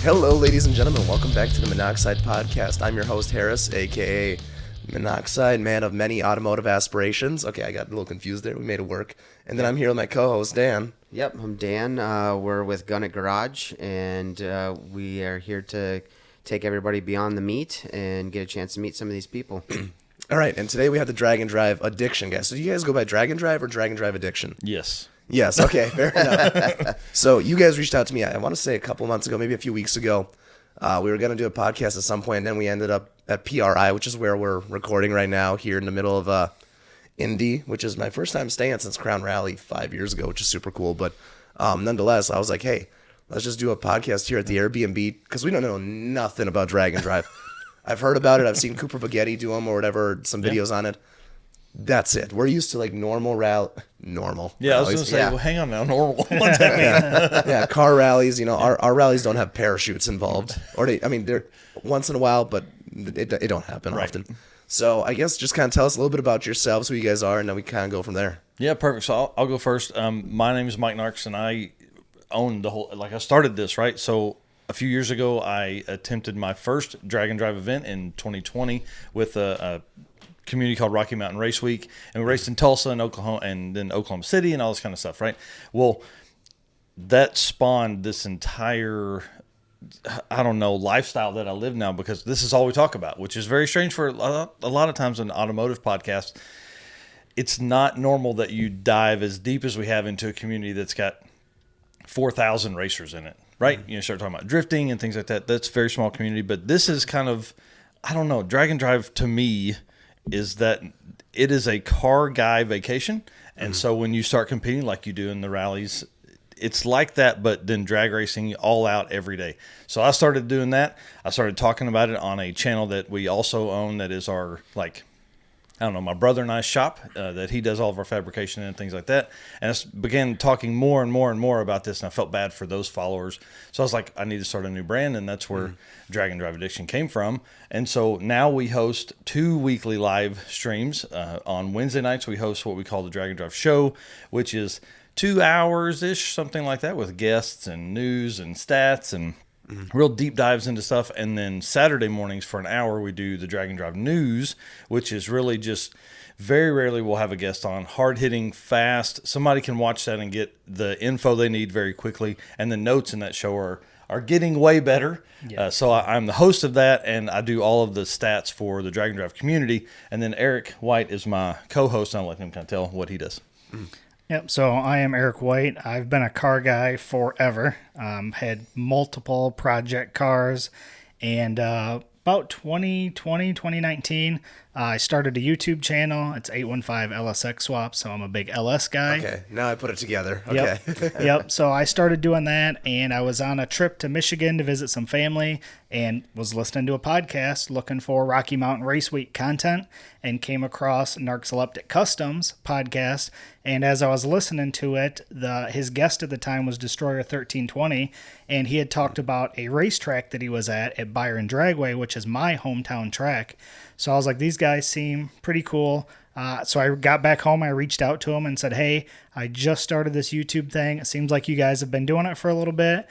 Hello, ladies and gentlemen. Welcome back to the Monoxide Podcast. I'm your host, Harris, a.k.a. Monoxide, man of many automotive aspirations. Okay, I got a little confused there. We made it work. And then I'm here with my co-host, Dan. Yep, I'm Dan. We're with Gun It Garage, and we are here to take everybody beyond the meat and get a chance to meet some of these people. All right, and today we have the Drag and Drive Addiction, guys. So do you guys go by Drag and Drive or Drag and Drive Addiction? Yes. Yes, okay, fair enough. So you guys reached out to me, I want to say a couple months ago, maybe a few weeks ago. We were going to do a podcast at some point, and then we ended up at PRI, which is where we're recording right now, here in the middle of Indy, which is my first time staying since Crown Rally 5 years ago, which is super cool. But nonetheless, I was like, hey, let's just do a podcast here at the Airbnb, because we don't know nothing about Drag and Drive. I've heard about it. I've seen Cooper Baghetti do them or whatever, some videos on it. That's it. We're used to like normal. Yeah, rallies. I was going to say, well, hang on now, normal. What's that mean? Yeah, car rallies. You know, our rallies don't have parachutes involved, or they're once in a while, but it don't happen often. So I guess just kind of tell us a little bit about yourselves, who you guys are, and then we kind of go from there. Yeah, perfect. So I'll go first. My name is Mike Narks, and I own the whole. I started this right. So a few years ago, I attempted my first Drag and Drive event in 2020 with a community called Rocky Mountain Race Week, and we raced in Tulsa and Oklahoma, and then Oklahoma City, and all this kind of stuff, right? Well, that spawned this entire, lifestyle that I live now, because this is all we talk about, which is very strange for a lot of times in automotive podcasts. It's not normal that you dive as deep as we have into a community that's got 4,000 racers in it, right? Mm-hmm. You start talking about drifting and things like that. That's a very small community, but this is kind of, Drag and Drive to me is that it is a car guy vacation. And so when you start competing like you do in the rallies, it's like that, but then drag racing all out every day. So I started doing that. I started talking about it on a channel that we also own that is our, my brother and I's shop that he does all of our fabrication and things like that. And I began talking more and more and more about this, and I felt bad for those followers. So I was like, I need to start a new brand, and that's where Drag and Drive Addiction came from. And so now we host 2 weekly live streams. On Wednesday nights, we host what we call the Drag and Drive Show, which is 2 hours-ish, something like that, with guests and news and stats and real deep dives into stuff. And then Saturday mornings for an hour, we do the Drag and Drive News, which is really just very rarely we'll have a guest on. Hard-hitting, fast. Somebody can watch that and get the info they need very quickly. And the notes in that show are getting way better. Yeah. So I'm the host of that, and I do all of the stats for the Drag and Drive community. And then Eric White is my co-host, and I'll let him kind of tell what he does. Yep, so I am Eric White. I've been a car guy forever. Had multiple project cars, and about 2019, I started a YouTube channel. It's 815 LSX Swap, so I'm a big LS guy. Okay, now I put it together. Okay. Yep, so I started doing that, and I was on a trip to Michigan to visit some family and was listening to a podcast looking for Rocky Mountain Race Week content and came across Narcoleptic Customs podcast. And as I was listening to it, his guest at the time was Destroyer 1320, and he had talked about a racetrack that he was at Byron Dragway, which is my hometown track. So I was like, these guys seem pretty cool. So I got back home, I reached out to him and said, hey, I just started this YouTube thing. It seems like you guys have been doing it for a little bit.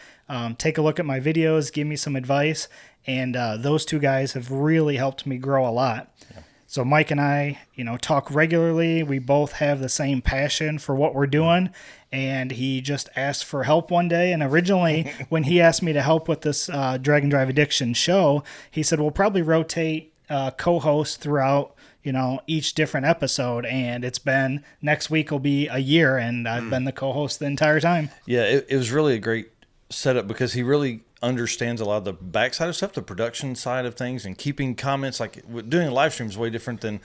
Take a look at my videos, give me some advice. And those two guys have really helped me grow a lot. Yeah. So Mike and I, talk regularly. We both have the same passion for what we're doing. And he just asked for help one day. And originally, when he asked me to help with this Drag and Drive Addiction show, he said, we'll probably rotate co-hosts throughout, each different episode. And it's been, next week will be a year, and I've been the co-host the entire time. Yeah, it was really a great setup because he really understands a lot of the backside of stuff, the production side of things, and keeping comments. Like doing a live stream is way different than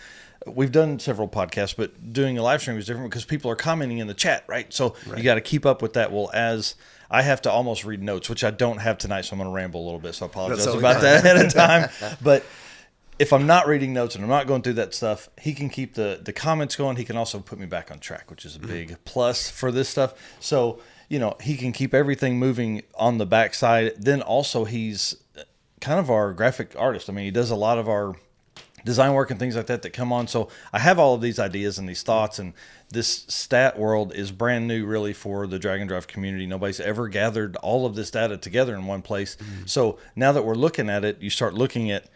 we've done several podcasts, but doing a live stream is different because people are commenting in the chat, right? So you got to keep up with that. Well, as I have to almost read notes, which I don't have tonight, so I'm going to ramble a little bit. So I apologize about that ahead of time. But if I'm not reading notes and I'm not going through that stuff, he can keep the comments going. He can also put me back on track, which is a big plus for this stuff. So, he can keep everything moving on the backside. Then also he's kind of our graphic artist. I mean, he does a lot of our design work and things like that come on. So I have all of these ideas and these thoughts, and this stat world is brand new really for the drag and drive community. Nobody's ever gathered all of this data together in one place. So now that we're looking at it, you start looking at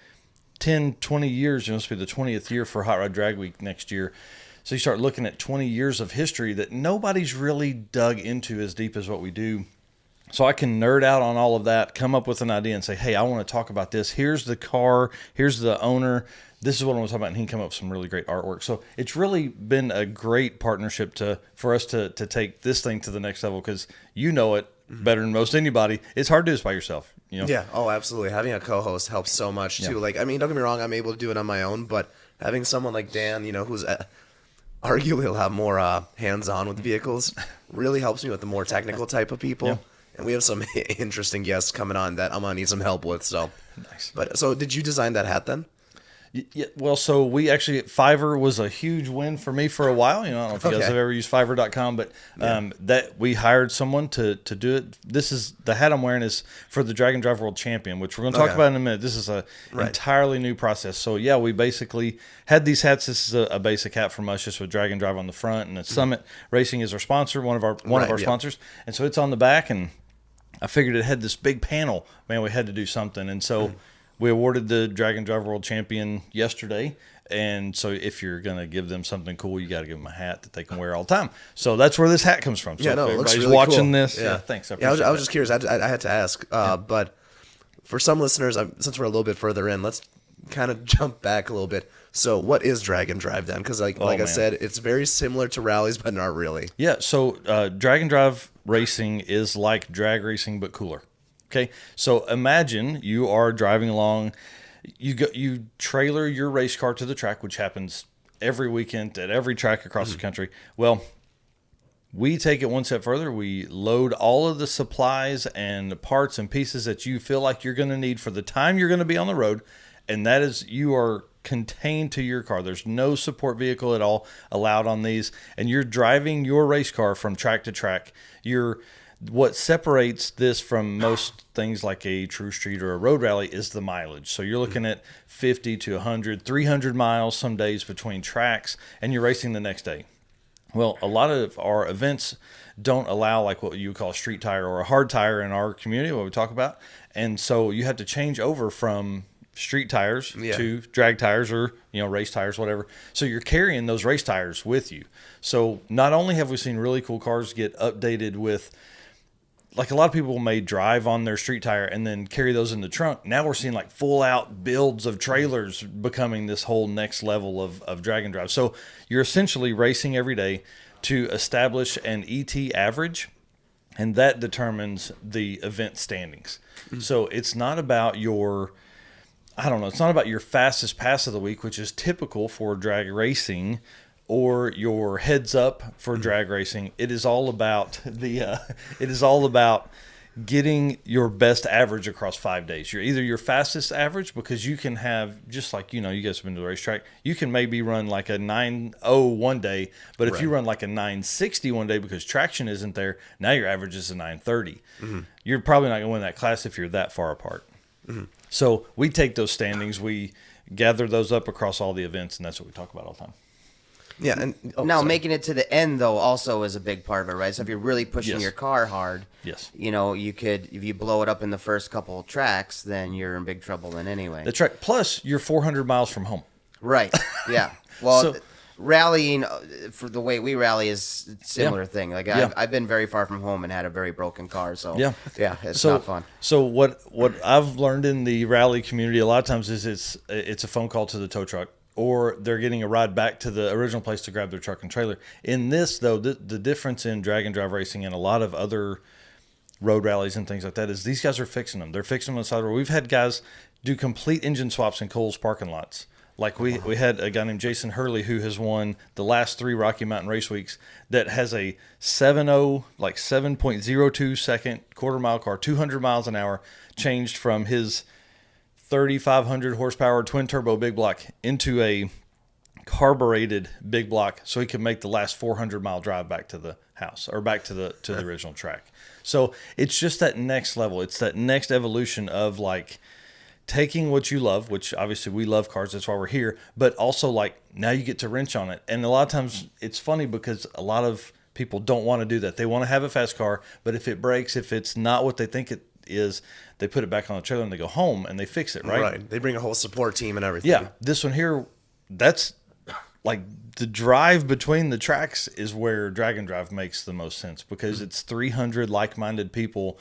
10, 20 years. It must be the 20th year for Hot Rod Drag Week next year. So you start looking at 20 years of history that nobody's really dug into as deep as what we do. So I can nerd out on all of that, come up with an idea and say, hey, I want to talk about this. Here's the car. Here's the owner. This is what I want to talk about. And he can come up with some really great artwork. So it's really been a great partnership for us to take this thing to the next level, because you know it better than most anybody. It's hard to do this by yourself. You know? Yeah. Oh, absolutely. Having a co-host helps so much too. Yeah. Like, I mean, don't get me wrong, I'm able to do it on my own, but having someone like Dan, you know, who's arguably a lot more hands-on with vehicles, really helps me with the more technical type of people. Yeah. And we have some interesting guests coming on that I'm gonna need some help with. So, Nice. But so, did you design that hat then? Yeah, well, so we actually, Fiverr was a huge win for me for a while. You know, I don't know if you guys Okay. have ever used Fiverr.com, but that we hired someone to do it. This is the hat I'm wearing is for the Drag and Drive World Champion, which we're going to talk Okay. about in a minute. This is a Right. entirely new process. So yeah, we basically had these hats. This is a basic hat from us, just with Drag and Drive on the front, and Summit Racing is our sponsor, one of our Right, yeah. sponsors, and so it's on the back. And I figured it had this big panel. Man, we had to do something, and so. We awarded the Drag and Drive World Champion yesterday, and so if you're going to give them something cool, you got to give them a hat that they can wear all the time. So that's where this hat comes from. So Yeah, no, if it looks everybody's really watching cool. this, thanks. I Yeah, I was appreciate just curious. I had to ask, but for some listeners, since we're a little bit further in, let's kind of jump back a little bit. So, what is Drag and Drive then? Because, like I man. said, it's very similar to rallies, but not really. Yeah, so drag and drive racing is like drag racing, but cooler. Okay, so imagine you are driving along, you trailer your race car to the track, which happens every weekend at every track across the country. Well, we take it one step further. We load all of the supplies and parts and pieces that you feel like you're going to need for the time you're going to be on the road, and that is, you are contained to your car. There's no support vehicle at all allowed on these, and you're driving your race car from track to track. What separates this from most things like a true street or a road rally is the mileage. So you're looking at 50 to 100, 300 miles some days between tracks, and you're racing the next day. Well, a lot of our events don't allow like what you would call a street tire or a hard tire in our community, what we talk about. And so you have to change over from street tires to drag tires or, race tires, whatever. So you're carrying those race tires with you. So not only have we seen really cool cars get updated with, like, a lot of people may drive on their street tire and then carry those in the trunk. Now we're seeing like full out builds of trailers becoming this whole next level of drag and drive. So you're essentially racing every day to establish an ET average, and that determines the event standings. So it's not about it's not about your fastest pass of the week, which is typical for drag racing, or your heads up for drag racing. It is all about getting your best average across 5 days. You're either your fastest average, because you can have, just like, you guys have been to the racetrack, you can maybe run like a 9.0 one day, but if you run like a 9.60 one day because traction isn't there, now your average is a 9.30. You're probably not going to win that class if you're that far apart. So we take those standings, we gather those up across all the events, and that's what we talk about all the time. Yeah, and Now, sorry. making it to the end, though, also is a big part of it, right? So if you're really pushing Yes. your car hard, Yes. you could, if you blow it up in the first couple of tracks, then you're in big trouble then anyway. That's right. Plus, you're 400 miles from home. Right, yeah. Well, So- rallying, for the way we rally, is a similar thing. Like, Yeah. I've been very far from home and had a very broken car, so Yeah. it's not fun. So what I've learned in the rally community a lot of times is it's a phone call to the tow truck, or they're getting a ride back to the original place to grab their truck and trailer. In this, though, the difference in drag and drive racing and a lot of other road rallies and things like that is these guys are fixing them. They're fixing them on the side of the road. We've had guys do complete engine swaps in Kohl's parking lots. Like we had a guy named Jason Hurley who has won the last 3 Rocky Mountain Race Weeks that has a 7.02 second quarter mile car, 200 miles an hour, changed from his 3,500 horsepower twin turbo big block into a carbureted big block, so he could make the last 400 mile drive back to the house, or back to the original track. So it's just that next level. It's that next evolution of, like, taking what you love, which obviously we love cars, that's why we're here, but also like now you get to wrench on it. And a lot of times it's funny because a lot of people don't want to do that. They want to have a fast car, but if it breaks, if it's not what they think it is, they put it back on the trailer and they go home and they fix it, right? Right. They bring a whole support team and everything. Yeah. This one here, that's like the drive between the tracks is where Drag and Drive makes the most sense because it's 300 like-minded people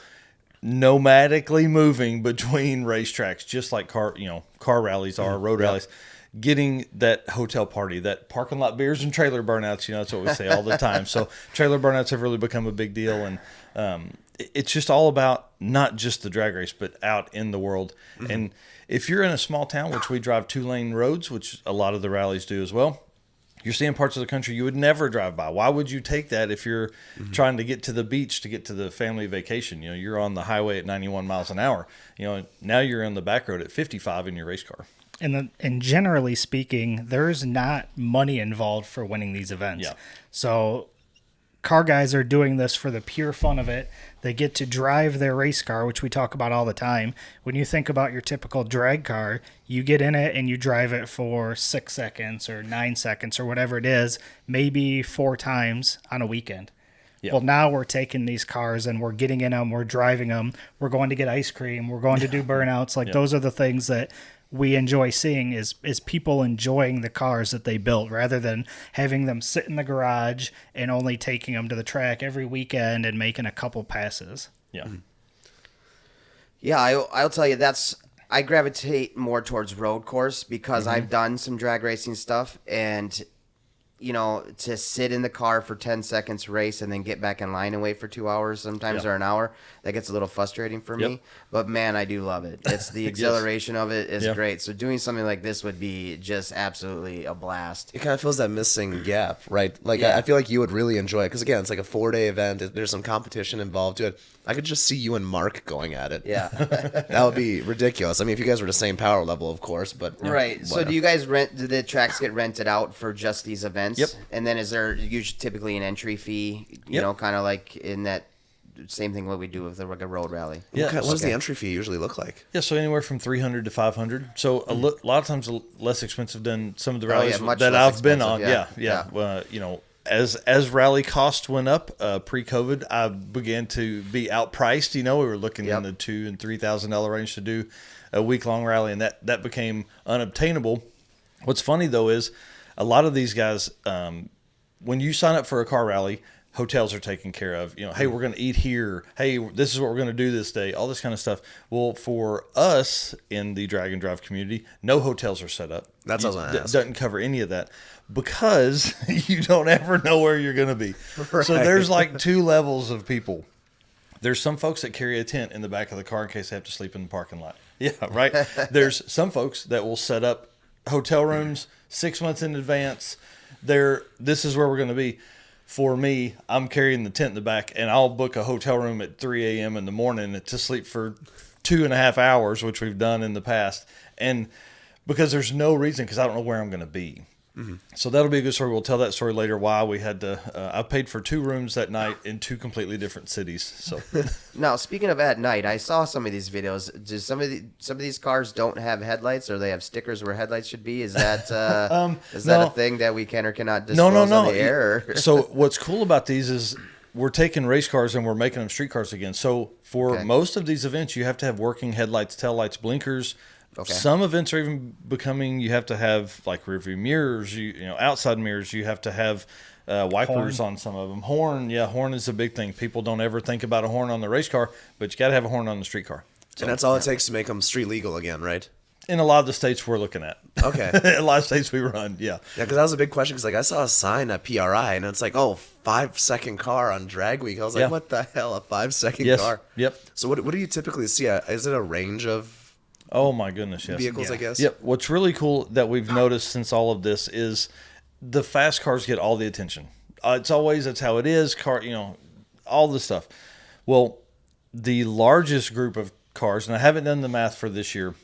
nomadically moving between racetracks, just like car rallies are, road rallies, getting that hotel party, that parking lot beers and trailer burnouts. That's what we say all the time. So trailer burnouts have really become a big deal. And it's just all about not just the drag race, but out in the world. And if you're in a small town, which we drive 2-lane roads, which a lot of the rallies do as well, you're seeing parts of the country you would never drive by. Why would you take that if you're trying to get to the beach, to get to the family vacation? You're on the highway at 91 miles an hour. Now you're on the back road at 55 in your race car. And generally speaking, there's not money involved for winning these events. Yeah. So car guys are doing this for the pure fun of it. They get to drive their race car, which we talk about all the time. When you think about your typical drag car, you get in it and you drive it for 6 seconds or 9 seconds or whatever it is, maybe 4 times on a weekend. Yeah. Well, now we're taking these cars and we're getting in them, we're driving them, we're going to get ice cream, we're going to do burnouts. Like those are the things that we enjoy seeing is people enjoying the cars that they built rather than having them sit in the garage and only taking them to the track every weekend and making a couple passes. Yeah. Yeah, I'll tell you, I gravitate more towards road course because I've done some drag racing stuff, and to sit in the car for 10 seconds, race, and then get back in line and wait for 2 hours sometimes or an hour, that gets a little frustrating for me. But man, I do love it. It's the exhilaration of it is great. So doing something like this would be just absolutely a blast. It kind of fills that missing gap, right? Like, I feel like you would really enjoy it because, again, it's like a 4-day event. There's some competition involved to it. I could just see you and Mark going at it. Yeah. That would be ridiculous. I mean, if you guys were the same power level, of course, but... Right. So do you guys do the tracks get rented out for just these events? Yep. And then is there usually typically an entry fee, kind of like in that same thing what we do with like a road rally? Yeah. What does the entry fee usually look like? Yeah, so anywhere from $300 to $500. So a lot of times less expensive than some of the rallies much that less I've been expensive, on. yeah. As rally costs went up pre-COVID, I began to be outpriced. We were looking in the $2,000 and $3,000 range to do a week-long rally, and that became unobtainable. What's funny though is a lot of these guys, when you sign up for a car rally, hotels are taken care of. Hey, we're going to eat here. Hey, this is what we're going to do this day. All this kind of stuff. Well, for us in the Drag and Drive community, no hotels are set up. That's what I was going to ask. Doesn't cover any of that because you don't ever know where you're going to be. Right. So there's like 2 levels of people. There's some folks that carry a tent in the back of the car in case they have to sleep in the parking lot. Yeah, right. There's some folks that will set up hotel rooms 6 months in advance. This is where we're going to be. For me, I'm carrying the tent in the back, and I'll book a hotel room at 3 a.m. in the morning to sleep for 2.5 hours, which we've done in the past. And because there's no reason, because I don't know where I'm going to be. So that'll be a good story. We'll tell that story later. Why we had to. I paid for 2 rooms that night in 2 completely different cities. So now, speaking of at night, I saw some of these videos. Do some of these cars don't have headlights, or they have stickers where headlights should be? Is that a thing that we can or cannot disclose on the air? Or? So what's cool about these is we're taking race cars and we're making them street cars again. So for most of these events, you have to have working headlights, taillights, blinkers. Okay. Some events are even becoming, you have to have like rear view mirrors, outside mirrors. You have to have wipers on some of them. Horn is a big thing. People don't ever think about a horn on the race car, but you got to have a horn on the street car. So, and that's all it takes to make them street legal again, right? In a lot of the states we're looking at. Okay. A lot of states we run, yeah. Yeah, because that was a big question. Because I saw a sign at PRI, and it's like, 5-second car on drag week. I was like, what the hell, a 5-second car? Yep. So what do you typically see? Is it a range of Oh my goodness, yes. vehicles, I guess? Yep. What's really cool that we've noticed since all of this is the fast cars get all the attention. That's how it is. All this stuff. Well, the largest group of cars, and I haven't done the math for this year,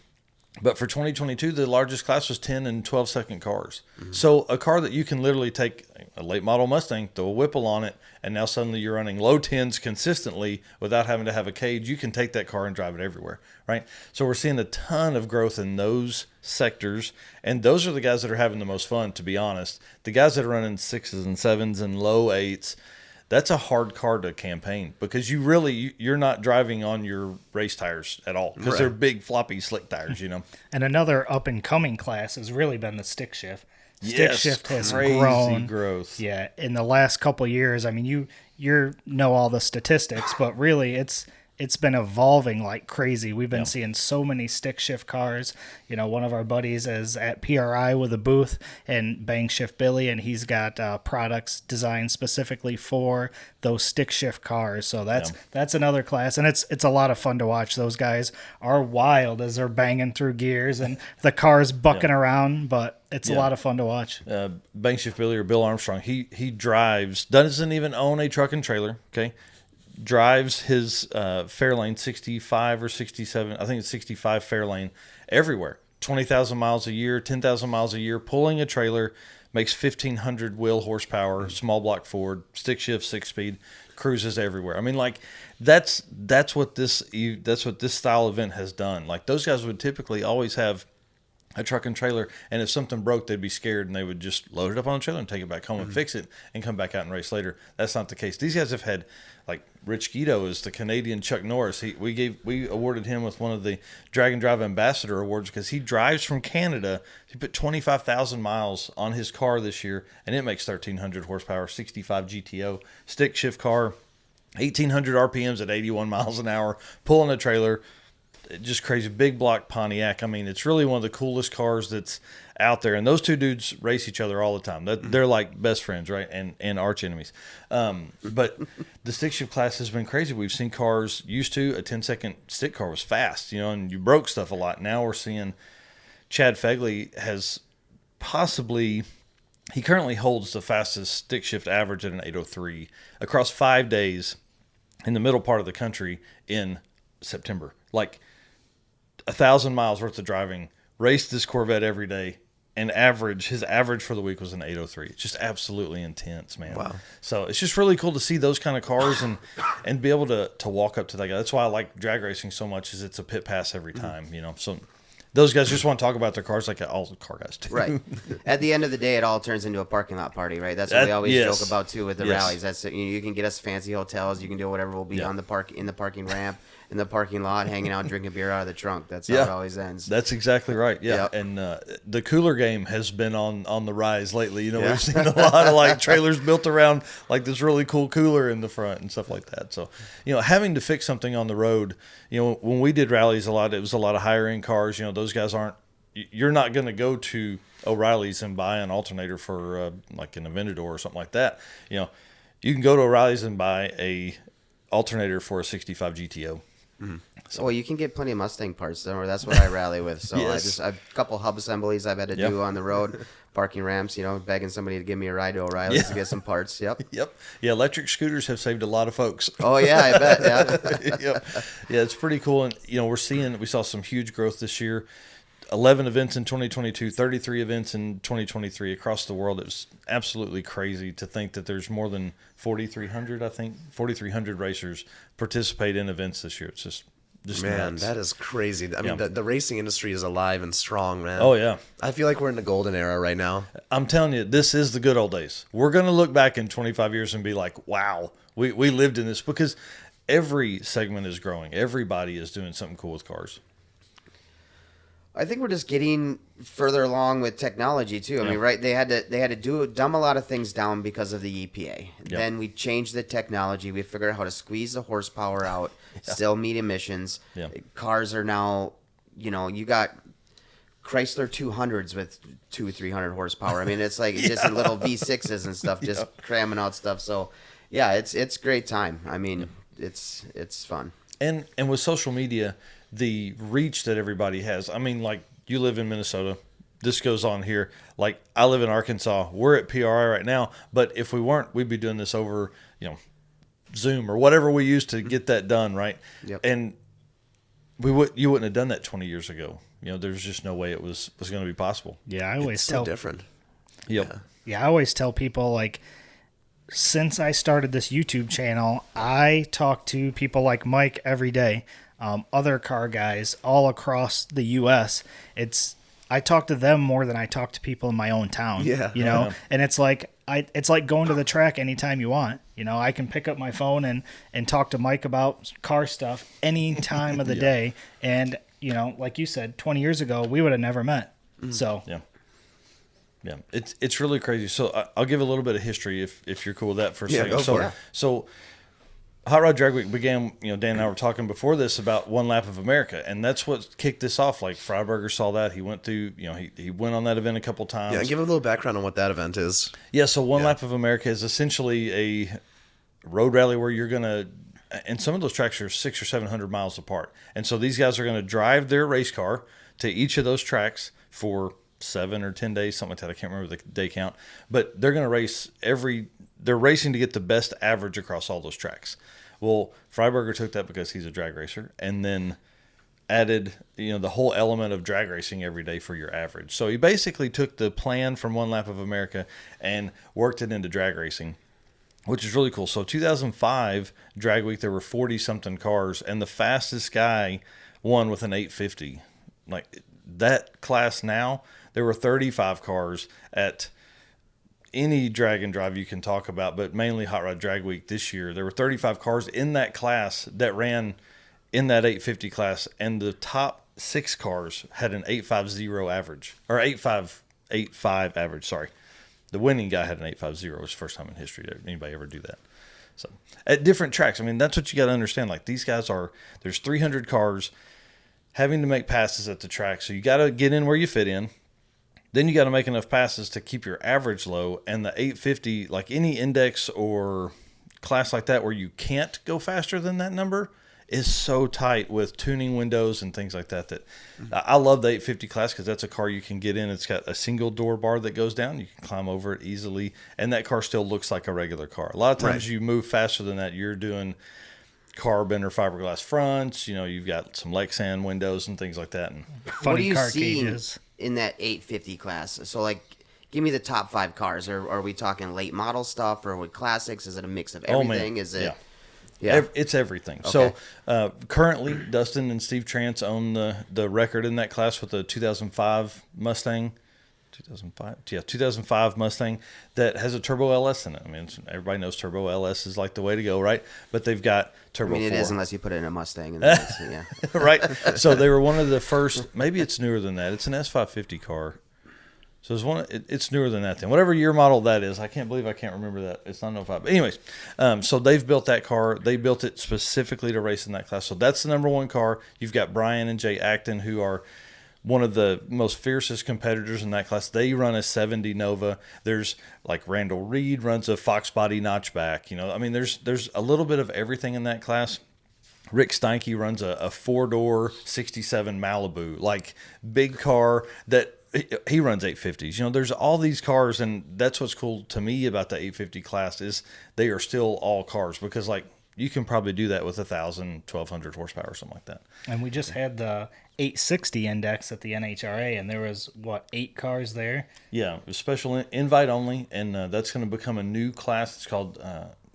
But for 2022, the largest class was 10 and 12-second cars. So a car that you can literally take a late model Mustang, throw a Whipple on it, and now suddenly you're running low 10s consistently without having to have a cage. You can take that car and drive it everywhere, right? So we're seeing a ton of growth in those sectors, and those are the guys that are having the most fun, to be honest. The guys that are running 6s and 7s and low 8s, that's a hard car to campaign because you're not driving on your race tires at all because they're big floppy slick tires, And another up and coming class has really been the stick shift. Stick Yes, shift has crazy grown. growth. Yeah, in the last couple of years. I mean, you know all the statistics, but really it's been evolving like crazy. We've been seeing so many stick shift cars. One of our buddies is at PRI with a booth and Bang Shift Billy, and he's got products designed specifically for those stick shift cars. So that's another class, and it's a lot of fun to watch. Those guys are wild as they're banging through gears and the car's bucking around, but it's a lot of fun to watch. Bang Shift Billy or Bill Armstrong, he drives, doesn't even own a truck and trailer, okay? Drives his Fairlane 65 or 67, I think it's 65 Fairlane everywhere. 20,000 miles a year, 10,000 miles a year, pulling a trailer, makes 1,500 wheel horsepower, small block Ford, stick shift, 6-speed, cruises everywhere. I mean, like that's what this style event has done. Like those guys would typically always have a truck and trailer, and if something broke, they'd be scared and they would just load it up on the trailer and take it back home and fix it and come back out and race later. That's not the case. These guys have had, like Rich Guido is the Canadian Chuck Norris. We awarded him with one of the Drag and Drive Ambassador Awards because he drives from Canada. He put 25,000 miles on his car this year, and it makes 1,300 horsepower, 65 GTO, stick shift car, 1,800 RPMs at 81 miles an hour, pulling a trailer. Just crazy, big block Pontiac. I mean, it's really one of the coolest cars that's out there. And those two dudes race each other all the time. They're like best friends, right? And arch enemies. But the stick shift class has been crazy. We've seen cars used to a 10-second stick car was fast, and you broke stuff a lot. Now we're seeing Chad Fegley has he currently holds the fastest stick shift average at an 803 across 5 days in the middle part of the country in September. Like 1,000 miles worth of driving, raced this Corvette every day, and his average for the week was an 803. It's just absolutely intense, man. Wow. So it's just really cool to see those kind of cars and be able to walk up to that guy. That's why I like drag racing so much, is it's a pit pass every time, So those guys just want to talk about their cars like all the car guys do. Right. At the end of the day, it all turns into a parking lot party, right? That's what we always joke about too with the rallies. That's you can get us fancy hotels, you can do whatever. We'll be on the parking ramp, in the parking lot, hanging out, drinking beer out of the trunk. That's how it always ends. That's exactly right. Yeah, Yep. and the cooler game has been on the rise lately. We've seen a lot of like trailers built around like this really cool cooler in the front and stuff like that. So, having to fix something on the road. When we did rallies it was a lot of higher end cars. Those guys aren't. You're not going to go to O'Reilly's and buy an alternator for like an Aventador or something like that. You can go to O'Reilly's and buy a alternator for a 65 GTO. Mm-hmm. So, well, you can get plenty of Mustang parts, though. That's what I rally with. So a couple hub assemblies I've had to do on the road, parking ramps. Begging somebody to give me a ride to O'Reilly's to get some parts. Yep. Yep. Yeah, electric scooters have saved a lot of folks. Oh yeah, I bet. Yeah. Yep. Yeah, it's pretty cool, and we saw some huge growth this year. 11 events in 2022, 33 events in 2023 across the world. It was absolutely crazy to think that there's more than 4,300 racers participate in events this year. It's just man, nuts. that is crazy. I mean, the racing industry is alive and strong, man. Oh, yeah. I feel like we're in the golden era right now. I'm telling you, this is the good old days. We're going to look back in 25 years and be like, wow, we lived in this, because every segment is growing. Everybody is doing something cool with cars. I think we're just getting further along with technology too. I mean, right? They had to dumb a lot of things down because of the EPA. Then we changed the technology. We figured out how to squeeze the horsepower out, still meet emissions. Cars are now, you got Chrysler 200s with 200-300 horsepower. I mean, it's like just little V6s and stuff, just cramming out stuff. So, yeah, it's great time. I mean, it's fun. And with social media, the reach that everybody has. I mean, like, you live in Minnesota. This goes on here. Like, I live in Arkansas. We're at PRI right now. But if we weren't, we'd be doing this over, Zoom or whatever we use to get that done, right? Yep. And you wouldn't have done that 20 years ago. There's just no way it was going to be possible. Yeah, I always It's tell so different. Yep. Yeah, I always tell people, like, since I started this YouTube channel, I talk to people like Mike every day, other car guys all across the U.S. I talk to them more than I talk to people in my own town. Yeah. And it's like going to the track anytime you want. I can pick up my phone and talk to Mike about car stuff any time of the day. And like you said, 20 years ago, we would have never met. So yeah, it's really crazy. So I'll give a little bit of history if you're cool with that for a second. Go for it. So Hot Rod Drag Week began, Dan and I were talking before this about One Lap of America, and that's what kicked this off. Like, Freiberger saw that. He went through, he went on that event a couple times. Yeah, give a little background on what that event is. Yeah, so One Lap of America is essentially a road rally where you're going to, and some of those tracks are 600 or 700 miles apart. And so these guys are going to drive their race car to each of those tracks for 7 or 10 days, something like that. I can't remember the day count, but they're going to race they're racing to get the best average across all those tracks. Well, Freiberger took that because he's a drag racer, and then added, the whole element of drag racing every day for your average. So he basically took the plan from One Lap of America and worked it into drag racing, which is really cool. So 2005 Drag Week, there were 40 something cars, and the fastest guy won with an 850. Like, that class now, there were 35 cars at any drag and drive you can talk about, but mainly Hot Rod Drag Week this year. There were 35 cars in that class that ran in that 850 class, and the top 6 cars had an 850 average, or 85 average, sorry. The winning guy had an 850. It was the first time in history that anybody ever do that. So at different tracks, I mean, that's what you got to understand. Like, these guys there's 300 cars having to make passes at the track, so you got to get in where you fit in. Then you got to make enough passes to keep your average low, and the 850, like any index or class like that where you can't go faster than that number, is so tight with tuning windows and things like that. I love the 850 class because that's a car you can get in. It's got a single door bar that goes down. You can climb over it easily, and that car still looks like a regular car. A lot of times you move faster than that, you're doing carbon or fiberglass fronts. You've got some Lexan windows and things like that. And What do you car see cages. in that 850 class? So, like, give me the top 5 cars. Are we talking late model stuff, or with classics? Is it a mix of everything? Is it? Yeah. It's everything. Okay. So currently, Dustin and Steve Trance own the record in that class with the 2005 Mustang. 2005 Mustang that has a turbo LS in it. I mean, everybody knows turbo LS is like the way to go, right? But they've got turbo. It 4. is, unless you put it in a Mustang. And then yeah. Right. So they were one of the first. Maybe it's newer than that. It's an S550 car. So it's newer than that then. Whatever year model that is, I can't believe I can't remember that. It's not an 05. But anyways, so they've built that car. They built it specifically to race in that class. So that's the number one car. You've got Brian and Jay Acton, who are one of the most fiercest competitors in that class. They run a 70 Nova. There's like Randall Reed runs a Fox body notchback. I mean, there's a little bit of everything in that class. Rick Steinke runs a 4-door 67 Malibu, like big car that he runs 850s. There's all these cars, and that's what's cool to me about the 850 class is they are still all cars, because like you can probably do that with 1,000, 1,200 horsepower or something like that. And we just had the 860 index at the NHRA, and there was 8 cars there. Yeah, it was special invite only, and that's going to become a new class. It's called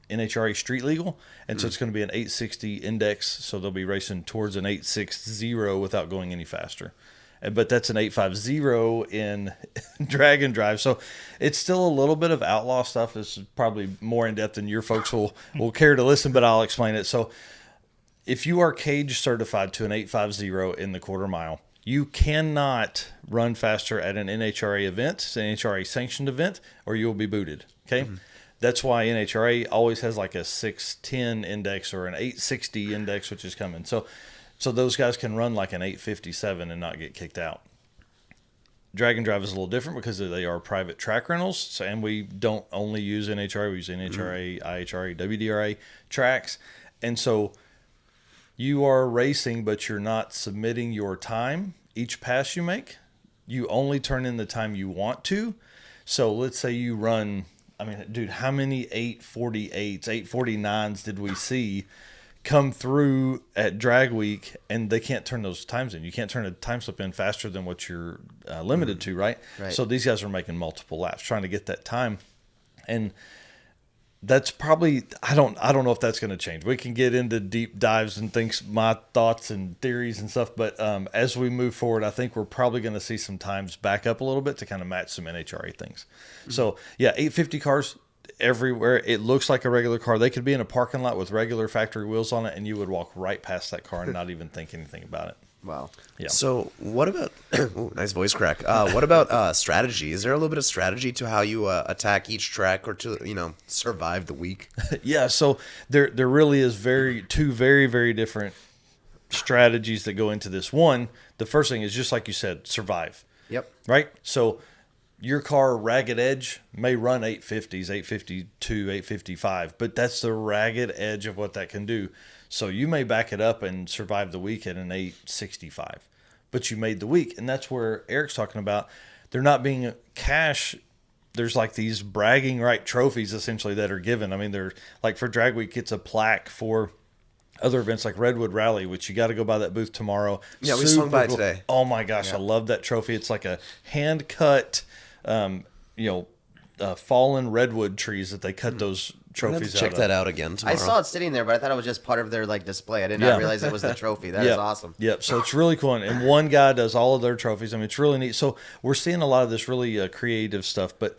NHRA Street Legal, and so it's going to be an 860 index. So they'll be racing towards an 860 without going any faster. But that's an 850 in drag and drive. So it's still a little bit of outlaw stuff. This is probably more in depth than your folks will care to listen, but I'll explain it. So if you are cage certified to an 850 in the quarter mile, you cannot run faster at an NHRA event, it's an NHRA sanctioned event, or you will be booted. Okay. Mm-hmm. That's why NHRA always has like a 610 index or an 860 index, which is coming. So those guys can run like an 857 and not get kicked out. Drag and drive is a little different because they are private track rentals, and we don't only use NHRA, we use NHRA, IHRA, WDRA tracks. And so you are racing, but you're not submitting your time each pass you make. You only turn in the time you want to. So let's say you run, I mean, dude, how many 848s, 849s did we see come through at drag week and they can't turn those times in. You can't turn a time slip in faster than what you're limited to, right? So these guys are making multiple laps trying to get that time. And that's probably, I don't know if that's going to change. We can get into deep dives and things, my thoughts and theories and stuff. But as we move forward, I think we're probably going to see some times back up a little bit to kind of match some NHRA things. So yeah, 850 cars everywhere. It looks like a regular car. They could be in a parking lot with regular factory wheels on it, and you would walk right past that car and not even think anything about it. Wow. Yeah. So what about ooh, nice voice crack? What about strategy? Is there a little bit of strategy to how you attack each track or to survive the week? Yeah. So there really is two very, very different strategies that go into this. One, the first thing is just like you said, survive. Yep. Right. So your car ragged edge may run 850s, 852, 855, but that's the ragged edge of what that can do. So you may back it up and survive the week at an 865, but you made the week. And that's where Eric's talking about. They're not being cash. There's like these bragging right trophies essentially that are given. I mean, they're like for drag week, it's a plaque. For other events like Redwood Rally, which you got to go by that booth tomorrow. Yeah, we swung by today. Oh my gosh, I love that trophy. It's like a hand cut, fallen redwood trees that they cut those trophies out Check of. that out again tomorrow. I saw it sitting there, but I thought it was just part of their display. I did not realize it was the trophy. That is awesome. Yep. So it's really cool. And one guy does all of their trophies. I mean, it's really neat. So we're seeing a lot of this really creative stuff. But,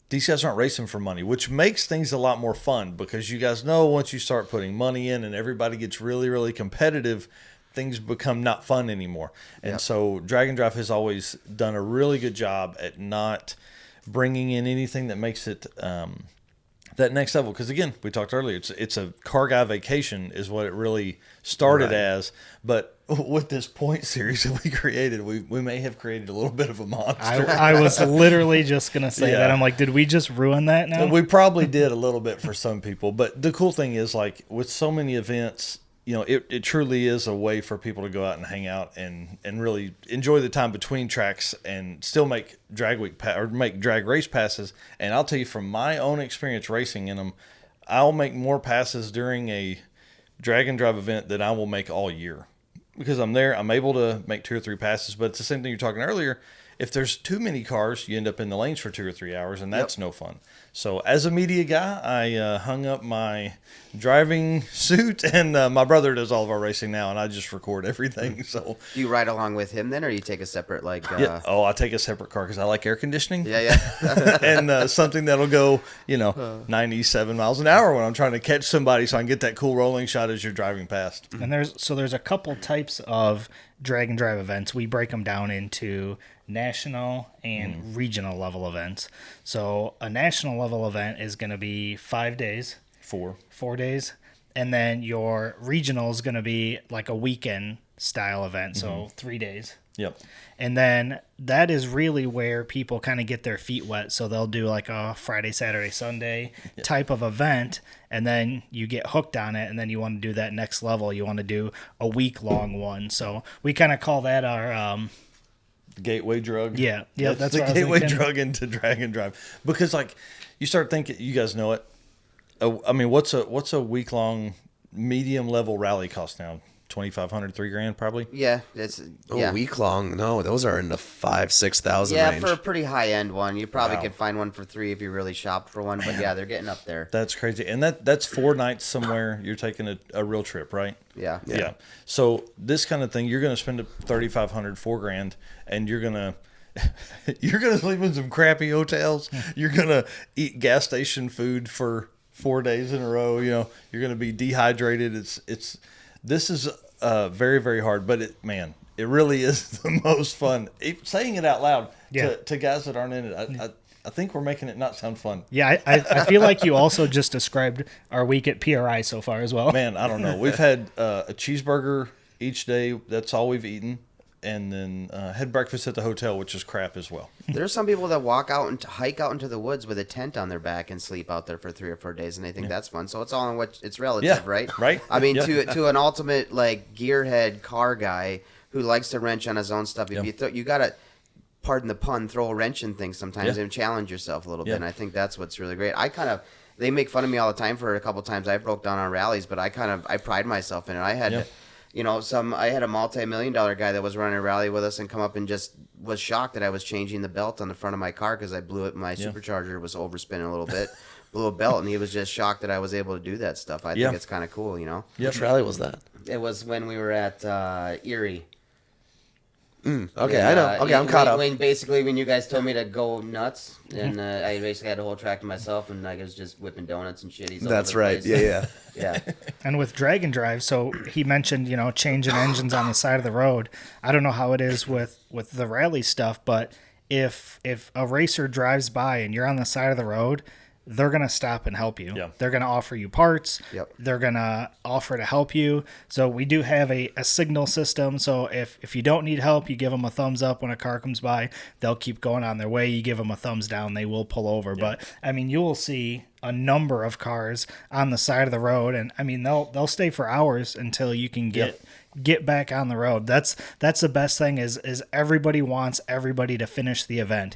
these guys aren't racing for money, which makes things a lot more fun because you guys know once you start putting money in and everybody gets really, really competitive, things become not fun anymore. And so Drag and Drive has always done a really good job at not bringing in anything that makes it that next level. Because again, we talked earlier, it's a car guy vacation is what it really started as. But with this point series that we created, we may have created a little bit of a monster. I was literally just going to say that. I'm like, did we just ruin that now? We probably did a little bit for some people. But the cool thing is, like, with so many events, it truly is a way for people to go out and hang out and really enjoy the time between tracks and still make drag week or make drag race passes. And I'll tell you from my own experience racing in them, I'll make more passes during a drag and drive event than I will make all year. Because I'm there, I'm able to make 2 or 3 passes, but it's the same thing you're talking earlier. If there's too many cars, you end up in the lanes for 2 or 3 hours, and that's no fun. So as a media guy, I hung up my driving suit, and my brother does all of our racing now, and I just record everything. So Do you ride along with him then, or you take a separate yeah. Oh, I take a separate car because I like air conditioning. Yeah. And something that'll go, 97 miles an hour when I'm trying to catch somebody, so I can get that cool rolling shot as you're driving past. And there's a couple types of drag and drive events. We break them down into national and regional level events. So a national level event is going to be 5 days. 4 days. And then your regional is going to be like a weekend style event. So 3 days. Yep. And then that is really where people kind of get their feet wet. So they'll do like a Friday, Saturday, Sunday type of event. And then you get hooked on it. And then you want to do that next level. You want to do a week-long one. So we kind of call that our... gateway drug. Yeah. That's the gateway drug into drag and drive. Because you start thinking, you guys know it. I mean, what's a week long medium level rally cost now? $2,500, $3,000 probably. Yeah, A week long? No, those are in the 5,000-6,000 yeah, range. for a pretty high end one, you probably could find one for $3 if you really shop for one. But yeah, they're getting up there. That's crazy, and that's 4 nights somewhere. You're taking a real trip, right? Yeah. Yeah. So this kind of thing, you're going to spend $3,500, $4,000, and you're gonna sleep in some crappy hotels. You're gonna eat gas station food for 4 days in a row. You're gonna be dehydrated. This is very, very hard, but it really is the most fun. Saying it out loud to guys that aren't in it, I think we're making it not sound fun. Yeah, I feel like you also just described our week at PRI so far as well. Man, I don't know. We've had a cheeseburger each day. That's all we've eaten. And then had breakfast at the hotel, which is crap as well. There's some people that walk out and hike out into the woods with a tent on their back and sleep out there for 3 or 4 days, and they think that's fun. So it's all in what it's relative, right? Right. I mean, to an ultimate gearhead car guy who likes to wrench on his own stuff, if you gotta, pardon the pun, throw a wrench in things sometimes and challenge yourself a little bit. And I think that's what's really great. I kind of, they make fun of me all the time for a couple times I broke down on rallies, but I pride myself in it. I had, I had a multi-million-dollar guy that was running a rally with us and come up and just was shocked that I was changing the belt on the front of my car because I blew it. My supercharger was overspinning a little bit, blew a belt, and he was just shocked that I was able to do that stuff. I think it's kind of cool, Which rally was that? It was when we were at Erie. Okay, I know. Okay, I'm caught up. When you guys told me to go nuts, and I basically had the whole track to myself, and I was just whipping donuts and shitties. That's right. Yeah. And with drag and drive, so he mentioned, changing engines on the side of the road. I don't know how it is with the rally stuff, but if a racer drives by and you're on the side of the road, they're going to stop and help you. Yeah. They're going to offer you parts. Yep. They're going to offer to help you. So we do have a signal system. So if you don't need help, you give them a thumbs up when a car comes by. They'll keep going on their way. You give them a thumbs down, they will pull over. Yeah. But, you will see a number of cars on the side of the road. And, they'll stay for hours until you can get back on the road. That's the best thing is everybody wants everybody to finish the event.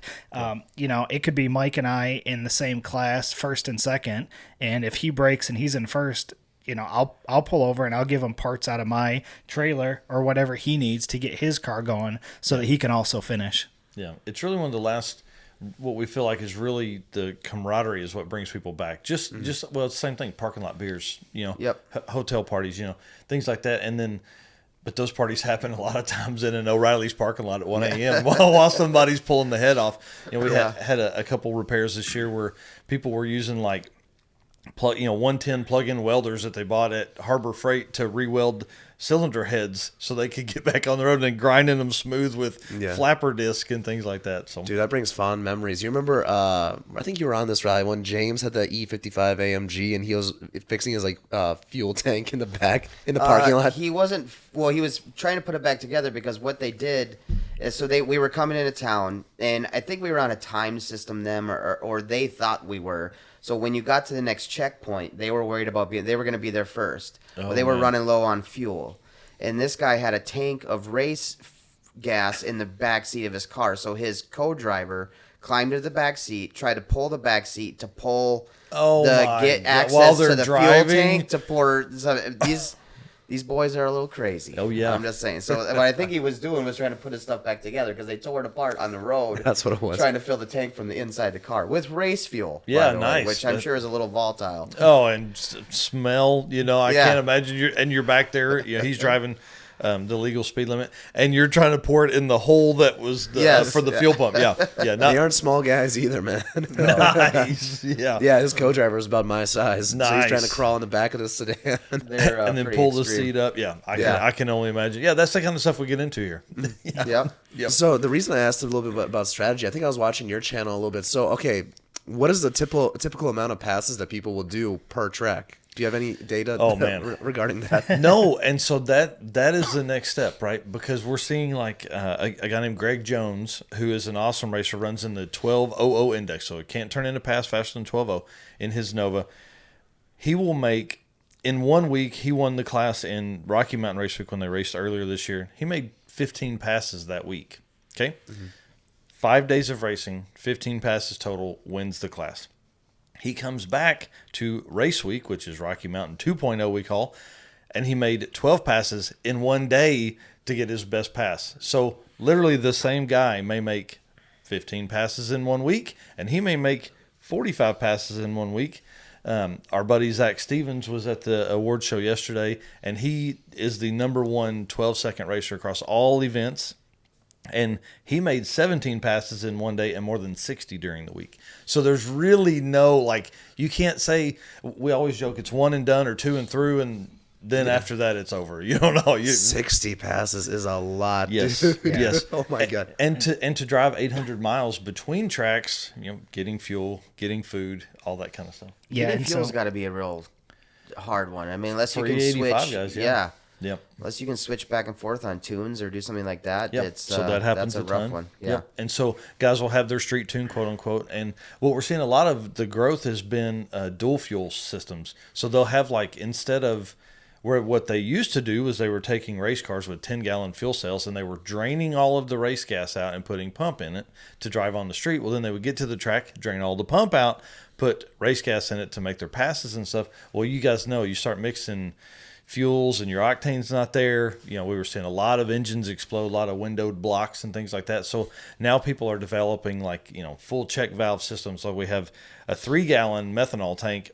It could be Mike and I in the same class, first and second, and if he breaks and he's in first, I'll pull over and I'll give him parts out of my trailer or whatever he needs to get his car going so that he can also finish. Yeah, it's really one of the last. What we feel like is really the camaraderie is what brings people back. Just it's the same thing. Parking lot beers, hotel parties, things like that, and then. But those parties happen a lot of times in an O'Reilly's parking lot at 1 a.m. while somebody's pulling the head off. We had a couple repairs this year where people were using 110 plug-in welders that they bought at Harbor Freight to re-weld cylinder heads so they could get back on the road and then grinding them smooth with flapper disc and things like that. So, dude, that brings fond memories. You remember, I think you were on this rally when James had the E55 AMG and he was fixing his fuel tank in the back in the parking lot. He wasn't. Well, he was trying to put it back together because what they did is we were coming into town and I think we were on a time system then or they thought we were. So when you got to the next checkpoint, they were worried about they were going to be there first. But they were running low on fuel. And this guy had a tank of race gas in the back seat of his car. So his co-driver climbed into the back seat, tried to pull the back seat to pull get access to the fuel tank to pour these boys are a little crazy. Oh, yeah. I'm just saying. So what I think he was doing was trying to put his stuff back together because they tore it apart on the road. That's what it was. Trying to fill the tank from the inside the car with race fuel. Yeah, by the nice. way, which I'm sure is a little volatile. Oh, and smell, I can't imagine you're back there. He's driving the legal speed limit, and you're trying to pour it in the hole that was for the fuel pump. Yeah. They aren't small guys either, man. Nice. Yeah, his co-driver is about my size. Nice. So he's trying to crawl in the back of the sedan. And then pull the seat up. Yeah, I can only imagine. Yeah, that's the kind of stuff we get into here. Yep. So the reason I asked a little bit about strategy, I think I was watching your channel a little bit. So, okay, what is the typical amount of passes that people will do per track? Do you have any data regarding that? No, and so that is the next step, right? Because we're seeing a guy named Greg Jones, who is an awesome racer, runs in the 12:00 index, so it can't turn into pass faster than 12:00 in his Nova. He will make, in 1 week, he won the class in Rocky Mountain Race Week when they raced earlier this year. He made 15 passes that week, okay? Mm-hmm. 5 days of racing, 15 passes total, wins the class. He comes back to Race Week, which is Rocky Mountain 2.0 we call, and he made 12 passes in 1 day to get his best pass. So literally the same guy may make 15 passes in 1 week, and he may make 45 passes in 1 week. Our buddy Zach Stevens was at the award show yesterday, and he is the number one 12-second racer across all events. And he made 17 passes in 1 day and more than 60 during the week. So there's really no, you can't say, we always joke it's one and done or two and through, and then after that it's over. You don't know. 60 passes is a lot, yes, dude. Yes. Oh, my God. And to drive 800 miles between tracks, getting fuel, getting food, all that kind of stuff. Yeah, and fuel's got to be a real hard one. I mean, unless you can switch. Guys, yeah. Yep. Unless you can switch back and forth on tunes or do something like that. Yep. So that happens that's a rough one. Yeah. Yep. And so guys will have their street tune, quote unquote. And what we're seeing a lot of the growth has been dual fuel systems. So they'll have instead of Where what they used to do was they were taking race cars with 10-gallon fuel cells and they were draining all of the race gas out and putting pump in it to drive on the street. Well, then they would get to the track, drain all the pump out, put race gas in it to make their passes and stuff. Well, you guys know, you start mixing fuels and your octane's not there. You know, we were seeing a lot of engines explode, a lot of windowed blocks and things like that. So now people are developing like, you know, full check valve systems. So we have a 3-gallon methanol tank,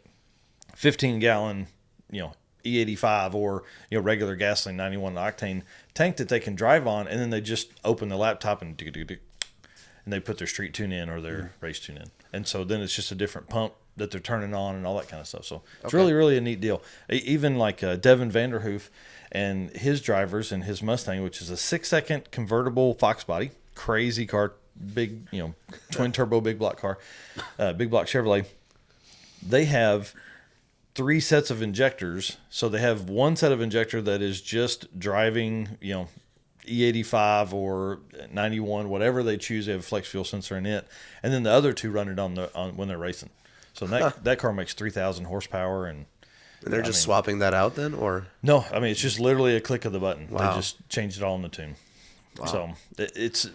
15-gallon, you know, E85 or, you know, regular gasoline 91 octane tank that they can drive on, and then they just open the laptop and they put their street tune in or their race tune in. And so then it's just a different pump that they're turning on and all that kind of stuff. So it's really, really a neat deal. Even like Devin Vanderhoof and his drivers and his Mustang, which is a 6-second convertible Fox body, crazy car, big, you know, twin turbo, big block car, big block Chevrolet. They have 3 sets of injectors. So they have one set of injector that is just driving, you know, E85 or 91, whatever they choose. They have a flex fuel sensor in it, and then the other 2 run it on when they're racing. So that car makes 3,000 horsepower, and they're just swapping that out then, or no? I mean, it's just literally a click of the button. Wow. They just changed it all in the tune. Wow. So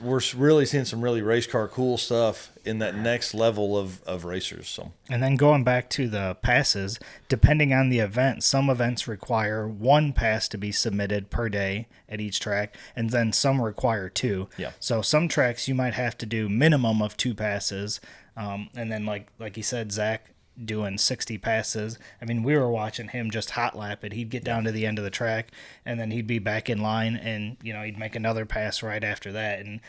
we're really seeing some really race car cool stuff in that next level of racers. So, and then going back to the passes, depending on the event, some events require 1 pass to be submitted per day at each track, and then some require 2. Yeah. So some tracks you might have to do minimum of 2 passes, and then like you said, Zach doing 60 passes. I mean, we were watching him just hot lap it. He'd get down to the end of the track, and then he'd be back in line, and you know, he'd make another pass right after that. And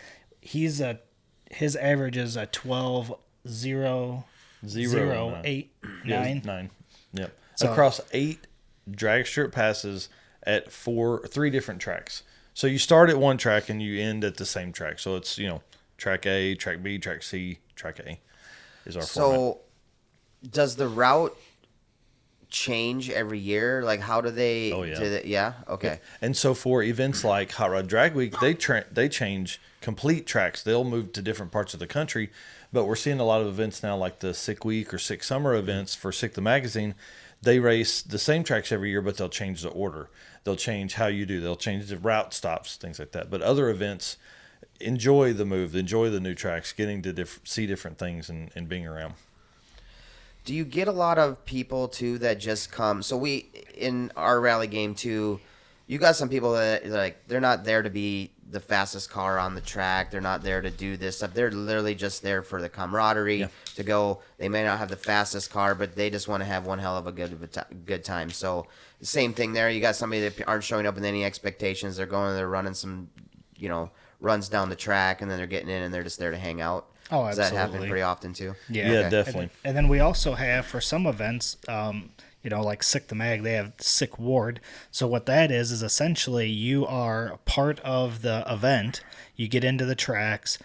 his average is a 12.008.9. Yep. So, across 8 drag strip passes at 3 different tracks. So you start at one track and you end at the same track. So it's, you know, track A, track B, track C, track A is our format. So does the route change every year? Like, how do they? Oh, yeah. Okay. Yeah. And so for events like Hot Rod Drag Week, they change complete tracks. They'll move to different parts of the country. But we're seeing a lot of events now, like the Sick Week or Sick Summer events for Sick the Magazine. They race the same tracks every year, but they'll change the order. They'll change how you do. They'll change the route stops, things like that. But other events enjoy the move, enjoy the new tracks, getting to see different things and being around. Do you get a lot of people too that just come? So we in our rally game too, you got some people that like they're not there to be the fastest car on the track. They're not there to do this stuff. They're literally just there for the camaraderie to go. They may not have the fastest car, but they just want to have one hell of a good time. So the same thing there. You got somebody that aren't showing up with any expectations. They're going, they're running some, you know, runs down the track, and then they're getting in and they're just there to hang out. Oh, Does absolutely. that happen pretty often too? Yeah, Yeah, definitely. And then we also have, for some events, you know, like Sick the Mag, they have Sick Ward. So what that is essentially you are part of the event. You get into the tracks,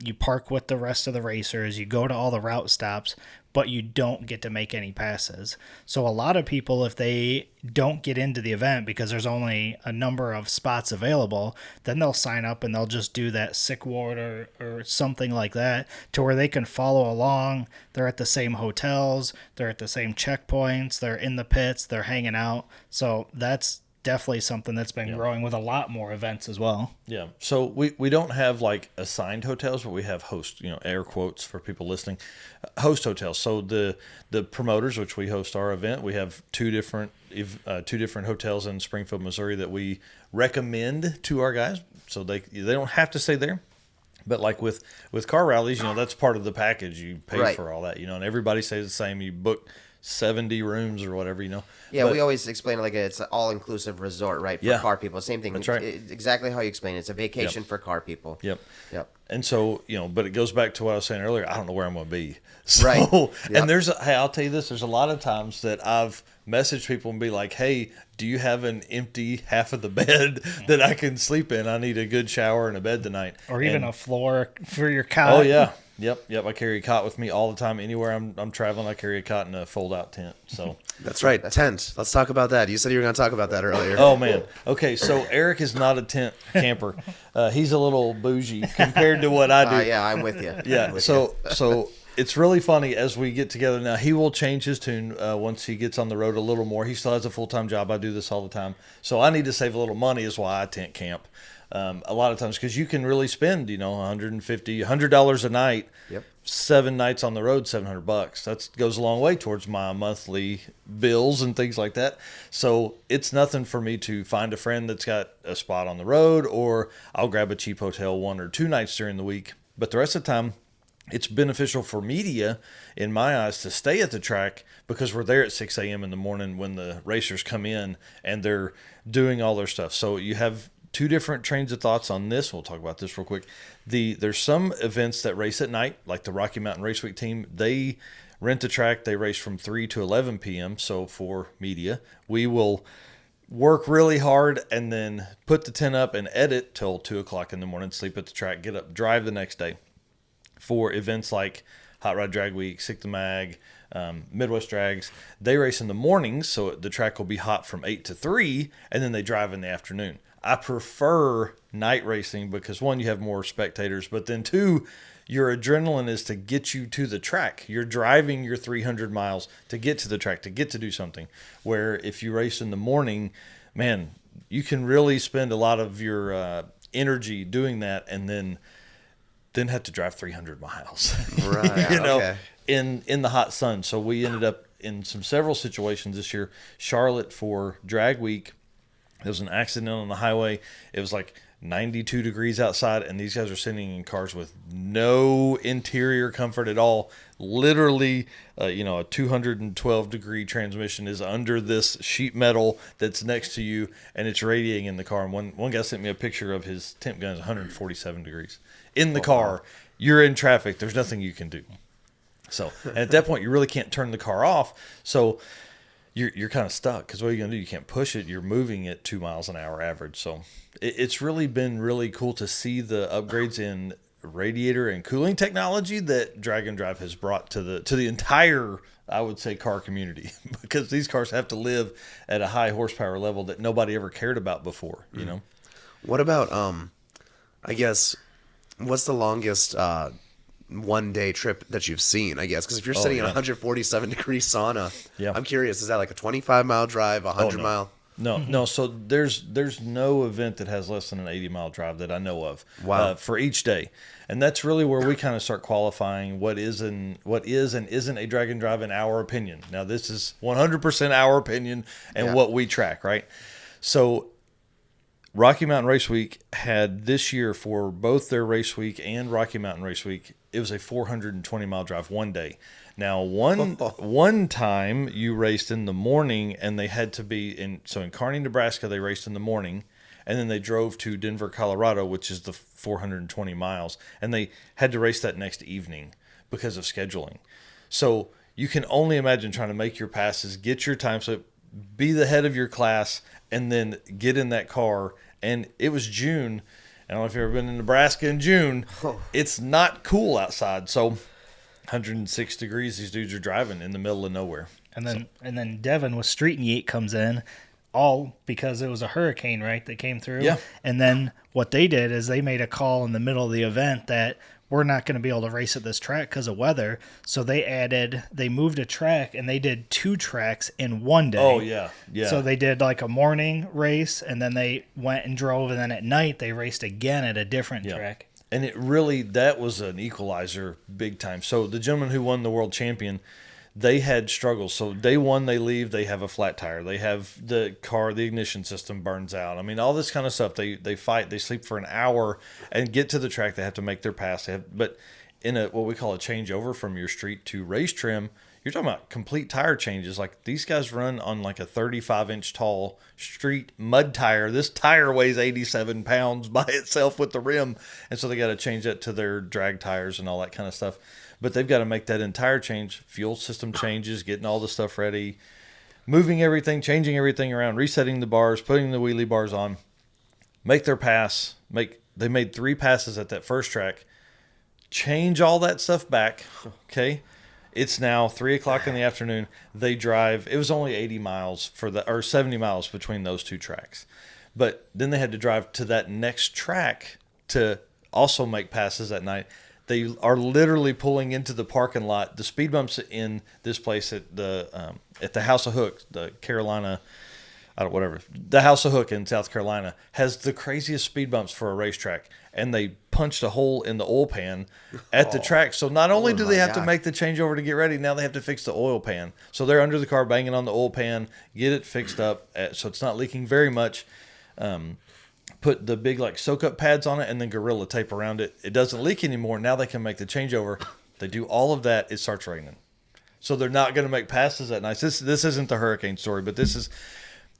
you park with the rest of the racers, you go to all the route stops, but you don't get to make any passes. So a lot of people, if they don't get into the event because there's only a number of spots available, then they'll sign up and they'll just do that Sick Ward or something like that to where they can follow along. They're at the same hotels, they're at the same checkpoints, they're in the pits, they're hanging out. So that's definitely something that's been growing with a lot more events as well. Yeah. So we don't have like assigned hotels, but we have host, you know, air quotes for people listening, host hotels. So the promoters, which we host our event, we have two different hotels in Springfield, Missouri that we recommend to our guys. So they don't have to stay there. But like with car rallies, you know, that's part of the package. You pay for all that, you know, and everybody stays the same. You book 70 rooms or whatever, you know. Yeah, but we always explain it like it's an all-inclusive resort, right, for car people. Same thing. That's right. Exactly how you explain it. It's a vacation for car people. Yep. Yep. And so, you know, but it goes back to what I was saying earlier. I don't know where I'm going to be. So, right. Yep. And hey, I'll tell you this. There's a lot of times that I've messaged people and be like, hey, do you have an empty half of the bed that I can sleep in? I need a good shower and a bed tonight. Or even a floor for your cot. Oh, yeah. Yep. I carry a cot with me all the time. Anywhere I'm traveling, I carry a cot and a fold-out tent. So that's right. Tent. Let's talk about that. You said you were going to talk about that earlier. Oh, man. Okay, so Eric is not a tent camper. He's a little bougie compared to what I do. Yeah, I'm with you. Yeah. So it's really funny as we get together now. He will change his tune once he gets on the road a little more. He still has a full-time job. I do this all the time. So I need to save a little money is why I tent camp. A lot of times because you can really spend, $100 a night. Yep. 7 nights on the road, $700. That goes a long way towards my monthly bills and things like that. So it's nothing for me to find a friend that's got a spot on the road, or I'll grab a cheap hotel 1 or 2 nights during the week. But the rest of the time, it's beneficial for media, in my eyes, to stay at the track because we're there at 6 a.m. in the morning when the racers come in and they're doing all their stuff. So you have 2 different trains of thoughts on this. We'll talk about this real quick. There's some events that race at night, like the Rocky Mountain Race Week team. They rent the track. They race from 3 to 11 p.m. So for media, we will work really hard and then put the tent up and edit till 2 o'clock in the morning, sleep at the track, get up, drive the next day. For events like Hot Rod Drag Week, Sick the Mag, Midwest Drags, they race in the mornings, so the track will be hot from 8 to 3, and then they drive in the afternoon. I prefer night racing because, 1, you have more spectators, but then 2, your adrenaline is to get you to the track. You're driving your 300 miles to get to the track, to get to do something. Where if you race in the morning, man, you can really spend a lot of your energy doing that and then have to drive 300 miles, Right. Okay. in the hot sun. So we ended up in several situations this year. Charlotte for Drag Week, there was an accident on the highway. It was like 92 degrees outside, and these guys are sitting in cars with no interior comfort at all. Literally, a 212-degree transmission is under this sheet metal that's next to you, and it's radiating in the car. And one guy sent me a picture of his temp gun is 147 degrees. In the car, you're in traffic. There's nothing you can do. So and at that point, you really can't turn the car off. So you're kind of stuck because what are you going to do? You can't push it. You're moving at 2 miles an hour average. So it's really been really cool to see the upgrades in radiator and cooling technology that Drag and Drive has brought to the entire, I would say, car community, because these cars have to live at a high horsepower level that nobody ever cared about before. What about I guess what's the longest 1-day trip that you've seen, I guess? Because if you're sitting in a 147-degree sauna, Yeah. I'm curious, is that like a 25-mile drive, a 100-mile? No. So there's no event that has less than an 80-mile drive that I know of. Wow. For each day, and that's really where we kind of start qualifying what is and isn't a drag and drive in our opinion. Now this is 100% our opinion and what we track, right? So Rocky Mountain Race Week had this year, for both their race week and Rocky Mountain Race Week, it was a 420-mile drive one day. Now, one time you raced in the morning, and they had to be in Kearney, Nebraska, they raced in the morning, and then they drove to Denver, Colorado, which is the 420 miles, and they had to race that next evening because of scheduling. So you can only imagine trying to make your passes, get your time slip, be the head of your class, and then get in that car. And it was June. I don't know if you've ever been in Nebraska in June. It's not cool outside. So 106 degrees, these dudes are driving in the middle of nowhere. And then Devin with Street and Yeet comes in, all because it was a hurricane, right, that came through. Yeah. And then what they did is they made a call in the middle of the event that we're not going to be able to race at this track because of weather. So they moved a track, and they did 2 tracks in one day. Oh, yeah. Yeah. So they did like a morning race, and then they went and drove, and then at night they raced again at a different track. And that was an equalizer big time. So the gentleman who won the world champion, they had struggles. So day one, they leave, they have a flat tire. They have the ignition system burns out. I mean, all this kind of stuff. They fight, they sleep for an hour and get to the track. They have to make their pass. But in what we call a changeover from your street to race trim, you're talking about complete tire changes. Like these guys run on like a 35-inch tall street mud tire. This tire weighs 87 pounds by itself with the rim. And so they got to change that to their drag tires and all that kind of stuff. But they've got to make that entire change, fuel system changes, getting all the stuff ready, moving everything, changing everything around, resetting the bars, putting the wheelie bars on, make their pass. They made 3 passes at that first track, change all that stuff back, okay? It's now 3 o'clock in the afternoon. They drive. It was only 80 miles or 70 miles between those 2 tracks. But then they had to drive to that next track to also make passes at night. They are literally pulling into the parking lot. The speed bumps in this place at the House of Hook, the Carolina, the House of Hook in South Carolina has the craziest speed bumps for a racetrack, and they punched a hole in the oil pan at the track. So not only do they have to make the changeover to get ready, now they have to fix the oil pan. So they're under the car banging on the oil pan, get it fixed up so it's not leaking very much. Put the big soak up pads on it and then Gorilla Tape around it. It doesn't leak anymore. Now they can make the changeover. They do all of that. It starts raining. So they're not going to make passes that night. This isn't the hurricane story, but this is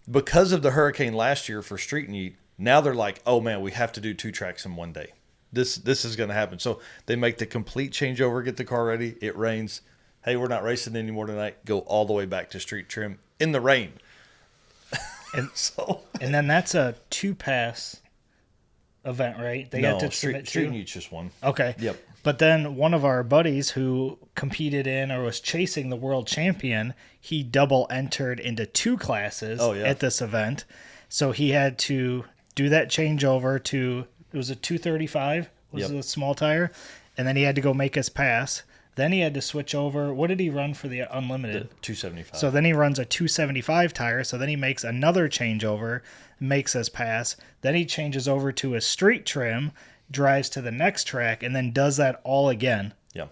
because of the hurricane last year for Street Meet. Now they're like, oh man, we have to do 2 tracks in one day. This is going to happen. So they make the complete changeover, get the car ready. It rains. Hey, we're not racing anymore tonight. Go all the way back to street trim in the rain. And then that's a 2-pass event, right? They had to street Meet's just one. Okay. Yep. But then one of our buddies who competed in or was chasing the world champion, he double entered into 2 classes at this event. So he had to do that changeover to, it was a 235, was a small tire, and then he had to go make his pass. Then he had to switch over. What did he run for the Unlimited? The 275. So then he runs a 275 tire. So then he makes another changeover, makes his pass. Then he changes over to a street trim, drives to the next track, and then does that all again. Yeah.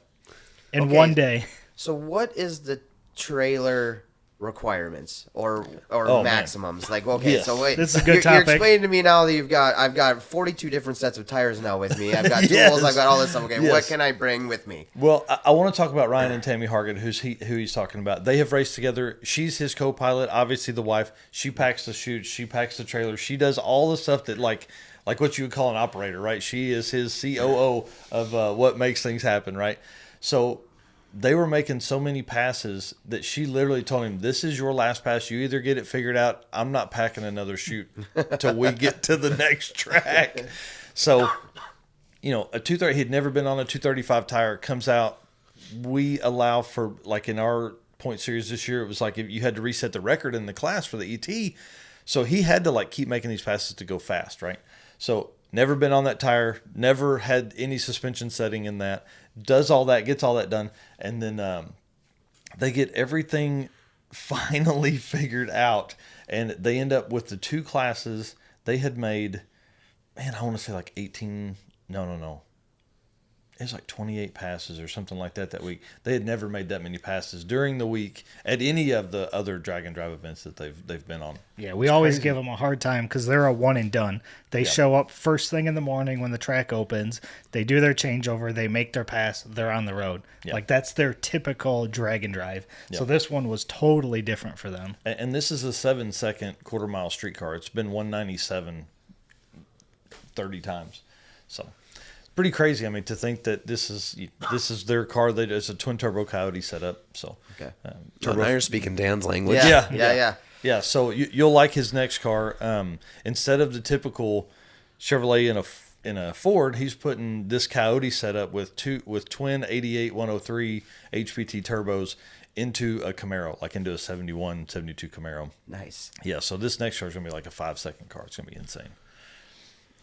In one day. So what is the trailer requirements or maximums? Man. So wait, this is a good topic. You're explaining to me now that I've got 42 different sets of tires now with me. I've got tools. I've got all this stuff. Okay, what can I bring with me? Well, I want to talk about Ryan and Tammy Hargan, who he's talking about. They have raced together. She's his co-pilot, obviously the wife. She packs the chutes. She packs the trailer. She does all the stuff that like what you would call an operator, right? She is his COO of what makes things happen, right? So they were making so many passes that she literally told him, this is your last pass. You either get it figured out. I'm not packing another chute till we get to the next track. So, a 230, he'd never been on a 235 tire, comes out. We allow for, in our point series this year, it was if you had to reset the record in the class for the ET. So he had to keep making these passes to go fast, right? So never been on that tire, never had any suspension setting in that. Does all that, gets all that done, and then they get everything finally figured out, and they end up with the 2 classes. They had made, I want to say 18, no. It was 28 passes or something like that week. They had never made that many passes during the week at any of the other drag and drive events that they've been on. Yeah, we always give them a hard time because they're a one and done. They show up first thing in the morning when the track opens. They do their changeover. They make their pass. They're on the road. Yeah. That's their typical drag and drive. Yeah. So this one was totally different for them. And this is a 7-second quarter-mile street car. It's been 197 30 times. So pretty crazy. To think that this is their car. That is a twin turbo Coyote setup. So okay. Now you're speaking Dan's language. Yeah. So you'll like his next car. Instead of the typical Chevrolet in a Ford, he's putting this Coyote setup with twin 88 103 HPT turbos into a Camaro, into a 71, 72 Camaro. Nice. Yeah. So this next car is gonna be a 5-second car. It's gonna be insane.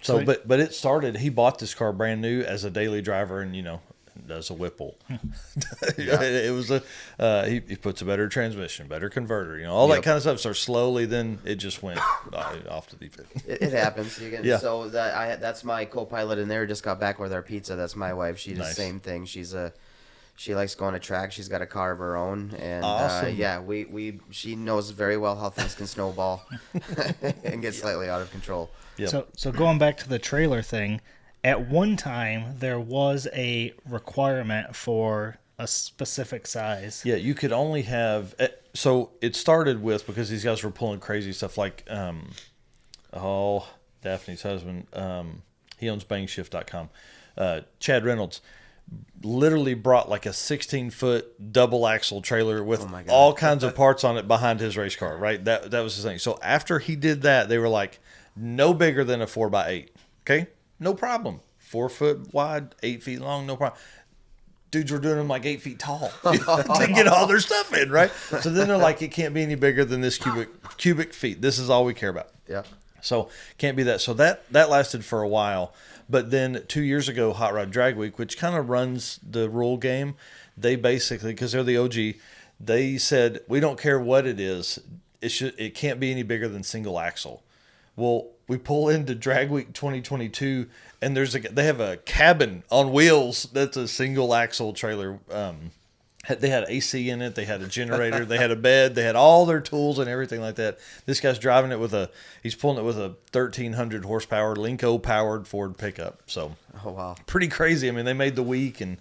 So, but it started. He bought this car brand new as a daily driver, and does a Whipple. It was he puts a better transmission, better converter, all that kind of stuff. So slowly, then it just went off the deep end. It happens. So that's my co-pilot in there. Just got back with our pizza. That's my wife. She does the same thing. She likes going to track. She's got a car of her own, and awesome. she knows very well how things can snowball and get slightly out of control. Yep. So going back to the trailer thing, at one time there was a requirement for a specific size. Yeah, you could only have. So it started with, because these guys were pulling crazy stuff Daphne's husband, he owns bangshift.com. Chad Reynolds literally brought a 16-foot double axle trailer with all kinds of parts on it behind his race car, right? That was his thing. So after he did that, they were no bigger than a 4x8. Okay? No problem. 4 foot wide, 8 feet long, no problem. Dudes were doing them 8 feet tall to get all their stuff in, right? So then they're it can't be any bigger than this cubic feet. This is all we care about. Yeah. So can't be that. So that lasted for a while. But then 2 years ago, Hot Rod Drag Week, which kind of runs the rule game, they basically, because they're the OG, they said, we don't care what it is. It can't be any bigger than single axle. Well, we pull into Drag Week 2022, and they have a cabin on wheels that's a single axle trailer. They had AC in it. They had a generator. They had a bed. They had all their tools and everything like that. This guy's driving it he's pulling it with a 1,300 horsepower Linco powered Ford pickup. So, Oh wow. pretty crazy. I mean, they made the week, and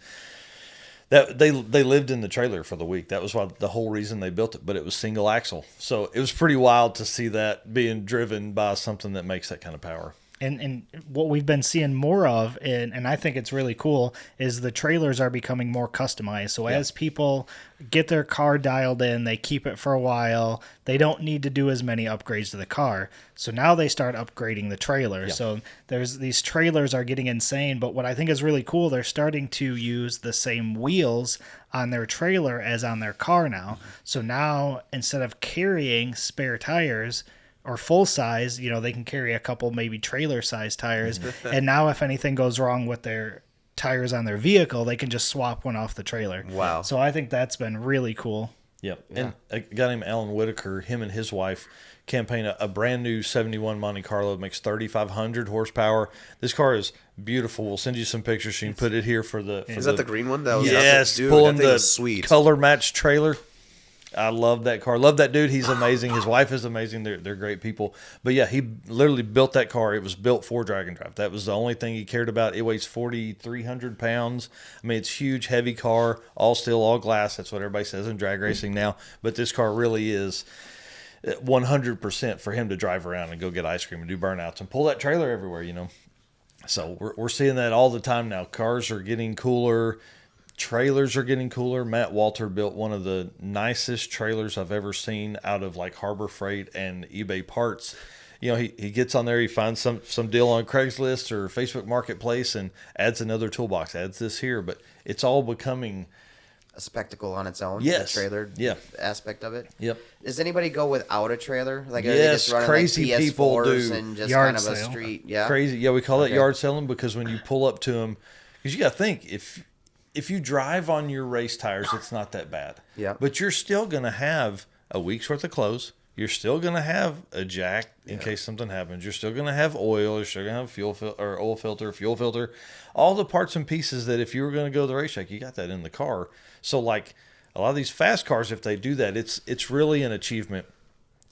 that they lived in the trailer for the week. That was the whole reason they built it. But it was single axle, so it was pretty wild to see that being driven by something that makes that kind of power. And what we've been seeing more of, and I think it's really cool, is the trailers are becoming more customized. So as people get their car dialed in, they keep it for a while. They don't need to do as many upgrades to the car. So now they start upgrading the trailer. Yeah. So these trailers are getting insane. But what I think is really cool, they're starting to use the same wheels on their trailer as on their car now. So now instead of carrying spare tires or full size, they can carry a couple maybe trailer size tires. And now if anything goes wrong with their tires on their vehicle, they can just swap one off the trailer. Wow. So I think that's been really cool. Yep. And a guy named Alan Whitaker, him and his wife campaign a brand new 71 Monte Carlo. It makes 3,500 horsepower. This car is beautiful. We'll send you some pictures. So you can put it here for the. Is that the green one? That was yes, dude, pulling that thing the was sweet. color match trailer. I love that car. Love that dude. He's amazing. His wife is amazing. They're great people. But yeah, he literally built that car. It was built for drag and drive. That was the only thing he cared about. It weighs 4,300 pounds. I mean, it's huge, heavy car, all steel, all glass. That's what everybody says in drag racing now. But this car really is 100% for him to drive around and go get ice cream and do burnouts and pull that trailer everywhere, So we're seeing that all the time now. Cars are getting cooler. Trailers are getting cooler. Matt Walter built one of the nicest trailers I've ever seen out of like Harbor Freight and eBay parts. He gets on there, he finds some deal on Craigslist or Facebook Marketplace and adds another toolbox, adds this here. But it's all becoming A spectacle on its own. Yes. The trailer Yeah. aspect of it. Yep. Does anybody go without a trailer? Like, are they Yes, just running crazy like people PS4s do. and just Yard kind of a sale. street? Yeah. Crazy. Yeah, we call that Okay. yard selling because when you pull up to them, because you got to think, if you drive on your race tires, it's not that bad. Yeah. But you're still going to have a week's worth of clothes. You're still going to have a jack in case something happens. You're still going to have oil. You're still going to have oil filter, fuel filter, all the parts and pieces that if you were going to go to the racetrack, you got that in the car. So like a lot of these fast cars, if they do that, it's really an achievement.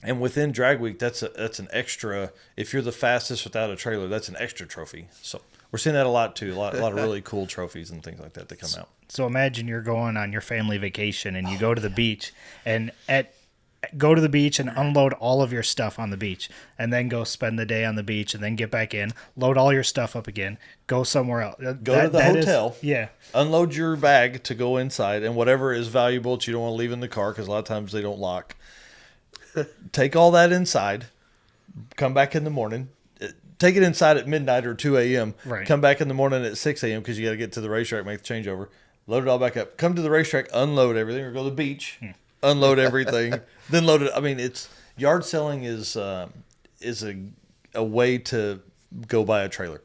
And within Drag Week, that's an extra. If you're the fastest without a trailer, that's an extra trophy. So we're seeing that a lot too. A lot of really cool trophies and things like that come out. So imagine you're going on your family vacation and you go to the beach and go to the beach and unload all of your stuff on the beach and then go spend the day on the beach and then get back in, load all your stuff up again, go somewhere else. Go to the hotel. Yeah. Unload your bag to go inside and whatever is valuable that you don't want to leave in the car because a lot of times they don't lock. Take all that inside, come back in the morning. Take it inside at midnight or 2 a.m. Right. Come back in the morning at 6 a.m. because you got to get to the racetrack, make the changeover. Load it all back up. Come to the racetrack, unload everything, or go to the beach, unload everything, then load it. I mean, it's yard selling is a way to go buy a trailer.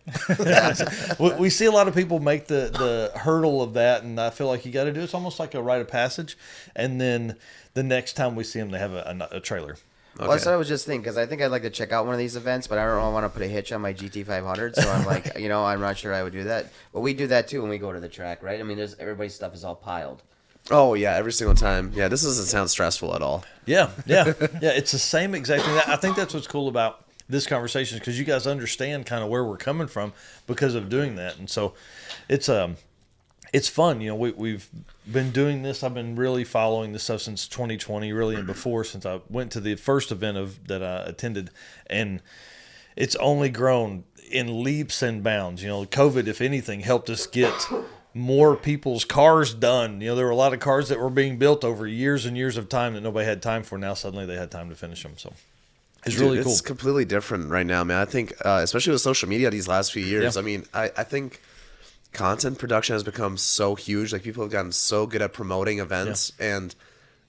We see a lot of people make the hurdle of that, and I feel like you got to do it. It's almost like a rite of passage, and then the next time we see them, they have a trailer. Well, that's what I was just thinking, because I think I'd like to check out one of these events, but I don't want to put a hitch on my GT500, so I'm like, I'm not sure I would do that. But we do that too when we go to the track, right? I mean, everybody's stuff is all piled. Oh yeah, every single time. Yeah, this doesn't sound stressful at all. Yeah. It's the same exact thing. I think that's what's cool about this conversation because you guys understand kind of where we're coming from because of doing that, and so it's fun. We've been doing this. I've been really following this stuff since 2020, really, and before since I went to the first event that I attended, and it's only grown in leaps and bounds. COVID, if anything, helped us get more people's cars done. There were a lot of cars that were being built over years and years of time that nobody had time for. Now suddenly they had time to finish them. So it's really cool. It's completely different right now, man. I think, especially with social media these last few years. Yeah. I mean, I think content production has become so huge. Like people have gotten so good at promoting events, and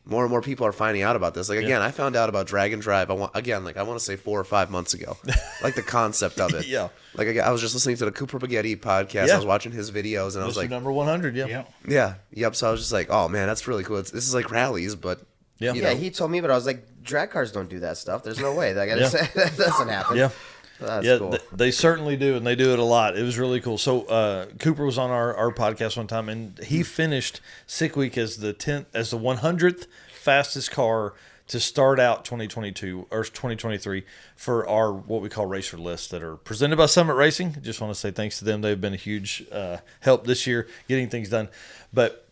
more and more people are finding out about this. Like again, I found out about Drag and Drive. I want to say 4 or 5 months ago. Like the concept of it. Yeah. Like I was just listening to the Cooper Spaghetti podcast. Yeah. I was watching his videos, and I was Mr. like, number 100. Yeah. Yep. So I was just like, oh man, that's really cool. This is like rallies, but Yeah. you Yeah, know. he told me, but I was like, drag cars don't do that stuff. There's no way. That doesn't happen. Yeah. That's Yeah, cool. they certainly do, and they do it a lot. It was really cool. So Cooper was on our podcast one time, and he finished Sick Week as the 100th fastest car to start out 2022 or 2023 for our what we call racer lists that are presented by Summit Racing. Just want to say thanks to them. They've been a huge help this year getting things done. But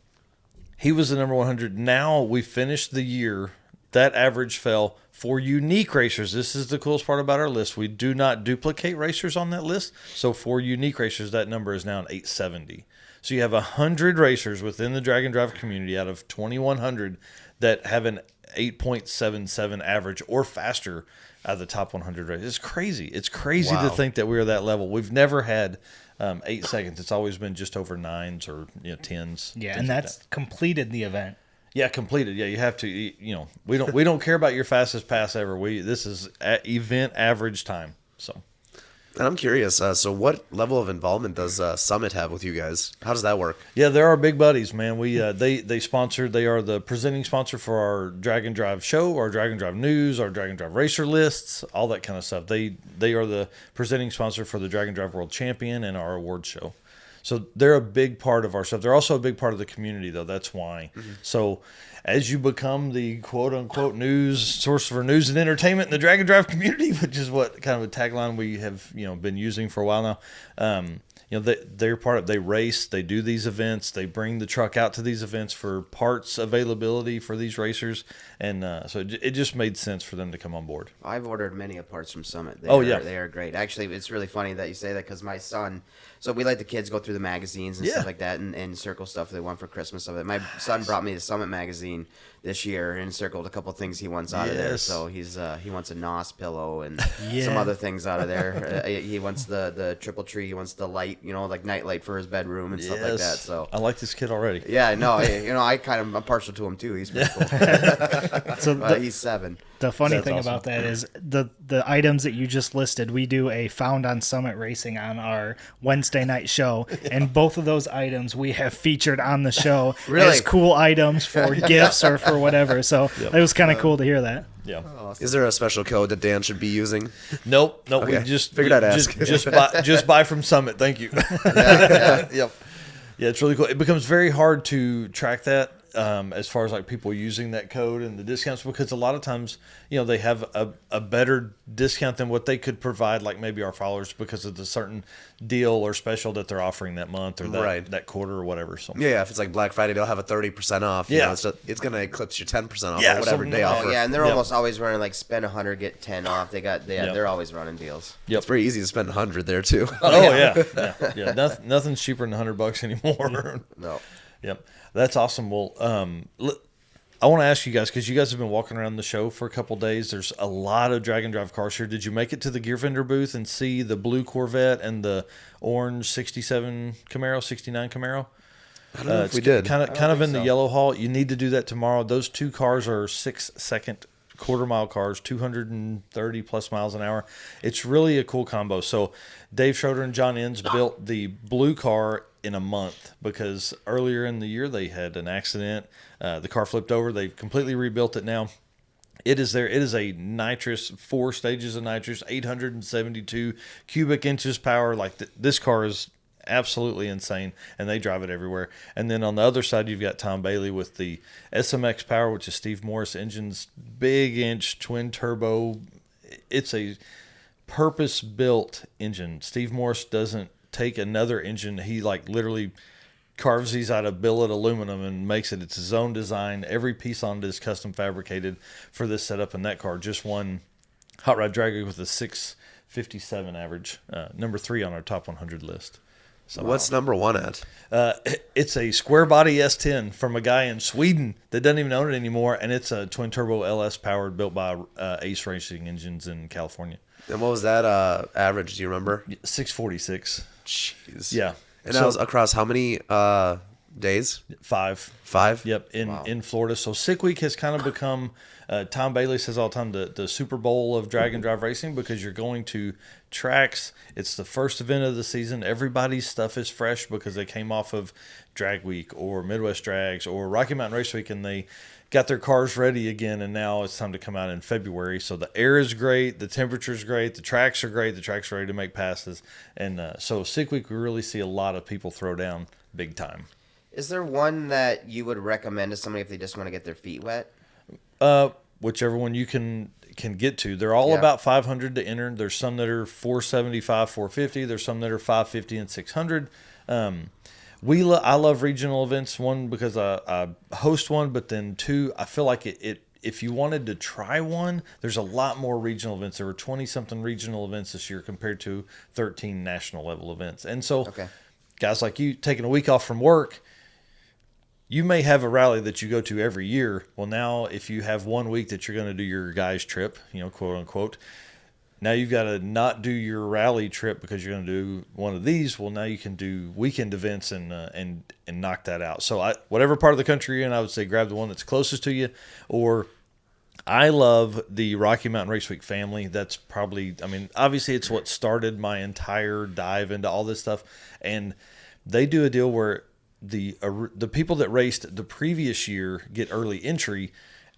he was the number 100. Now we finished the year. That average fell for unique racers. This is the coolest part about our list. We do not duplicate racers on that list. So for unique racers, that number is now an 870. So you have 100 racers within the Drag and Drive community out of 2,100 that have an 8.77 average or faster out of the top 100 races. It's crazy. It's crazy to think that we're that level. We've never had 8 seconds. It's always been just over 9s or 10s. Yeah, and that's completed the event. Yeah, completed. Yeah, you have to. We don't care about your fastest pass ever. This is event average time. So, And I'm curious. So what level of involvement does Summit have with you guys? How does that work? yeah, they're our big buddies, man. We they sponsor. They are the presenting sponsor for our Drag and Drive show, our Drag and Drive news, our Drag and Drive racer lists, all that kind of stuff. They are the presenting sponsor for the Drag and Drive World Champion and our award show. So they're a big part of our stuff. They're also a big part of the community, though. That's why. Mm-hmm. So as you become the quote-unquote news source for news and entertainment in the Drag and Drive community, which is what kind of a tagline we have been using for a while now, they're part of. They race. They do these events. They bring the truck out to these events for parts availability for these racers, and so it just made sense for them to come on board. I've ordered many of parts from Summit. They are great. Actually, it's really funny that you say that because my son. So we let the kids go through the magazines and stuff like that, and circle stuff they want for Christmas. Of it. My son brought me the Summit magazine this year and circled a couple things he wants out of there. So he wants a NOS pillow and some other things out of there. He wants the triple tree. He wants the light, like night light for his bedroom and stuff like that. So I like this kid already. Yeah, no, I'm partial to him too. He's pretty cool. So he's 7. The funny That's thing awesome. about that is the items that you just listed, we do a Found on Summit Racing on our Wednesday night show, and both of those items we have featured on the show as cool items for gifts or for whatever. So it was kind of cool to hear that. Yeah. Is there a special code that Dan should be using? Nope. Okay. We just Figured I'd ask. Just buy from Summit. Thank you. Yep. Yeah, it's really cool. It becomes very hard to track that as far as like people using that code and the discounts, because a lot of times they have a better discount than what they could provide, like maybe our followers, because of the certain deal or special that they're offering that month or that quarter or whatever. So Yeah, if it's like Black Friday, they'll have a 30% off. Yeah. It's going to eclipse your 10% off Yeah, or whatever something they like offer. Yeah, and they're almost always running like spend 100 get 10 off. They're always running deals. It's pretty easy to spend 100 there too. Oh yeah. Nothing's cheaper than $100 anymore. No. Yep, that's awesome. Well, I want to ask you guys, because you guys have been walking around the show for a couple days. There's a lot of Drag and Drive cars here. Did you make it to the gear vendor booth and see the blue Corvette and the orange 67 Camaro, 69 Camaro? I don't know if we did. Kind of in the yellow hall. You need to do that tomorrow. Those two cars are 6-second quarter-mile cars, 230 plus miles an hour. It's really a cool combo. So Dave Schroeder and John Inns built the blue car in a month because earlier in the year they had an accident. The car flipped over. They've completely rebuilt it now. It is there. It is a nitrous, 4 stages of nitrous, 872 cubic inches power. Like this car is absolutely insane, and they drive it everywhere. And then on the other side, you've got Tom Bailey with the SMX power, which is Steve Morris engines, big inch twin turbo. It's a purpose-built engine. Steve Morris doesn't take another engine. He literally carves these out of billet aluminum and makes it. It's his own design. Every piece on it is custom fabricated for this setup, and that car just won Hot Rod Dragger with a 657 average, number 3 on our top 100 list. So, What's number 1 at? it's a square body S10 from a guy in Sweden that doesn't even own it anymore, and it's a twin turbo LS powered, built by Ace Racing Engines in California. And what was that average? Do you remember? 646. Jeez. Yeah. And that was across how many days? 5. 5? Yep, in Florida. So Sick Week has kind of become, Tom Bailey says all the time, the Super Bowl of drag and drive racing, because you're going to tracks. It's the first event of the season. Everybody's stuff is fresh because they came off of Drag Week or Midwest Drags or Rocky Mountain Race Week, and they got their cars ready again, and now it's time to come out in February. So the air is great, the temperature's great, the tracks are great, the tracks are ready to make passes. And so Sick Week, we really see a lot of people throw down big time. Is there one that you would recommend to somebody if they just want to get their feet wet? Whichever one you can get to. They're all about 500 to enter. There's some that are 475, 450. There's some that are 550 and 600. I love regional events. One, because I host one, but then two, I feel like it if you wanted to try one, there's a lot more regional events. There were 20-something regional events this year compared to 13 national level events. And so guys like you taking a week off from work, you may have a rally that you go to every year. Well, now if you have 1 week that you're going to do your guys trip, quote unquote, now you've got to not do your rally trip because you're going to do one of these. Well, now you can do weekend events and knock that out. So whatever part of the country you're in, I would say grab the one that's closest to you. Or I love the Rocky Mountain Race Week family. That's probably, obviously it's what started my entire dive into all this stuff. And they do a deal where the people that raced the previous year get early entry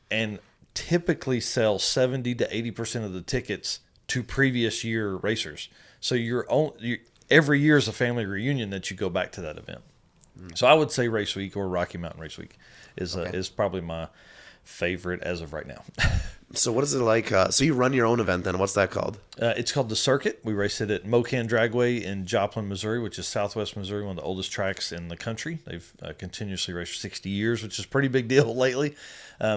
and typically sell 70 to 80% of the tickets to previous year racers. So every year is a family reunion that you go back to that event. So I would say Race Week or Rocky Mountain Race Week is probably my favorite as of right now. So what is it like? So you run your own event then? What's that called? It's called The Circuit. We race it at Mocan Dragway in Joplin, Missouri, which is southwest Missouri, one of the oldest tracks in the country. They've continuously raced for 60 years, which is a pretty big deal lately.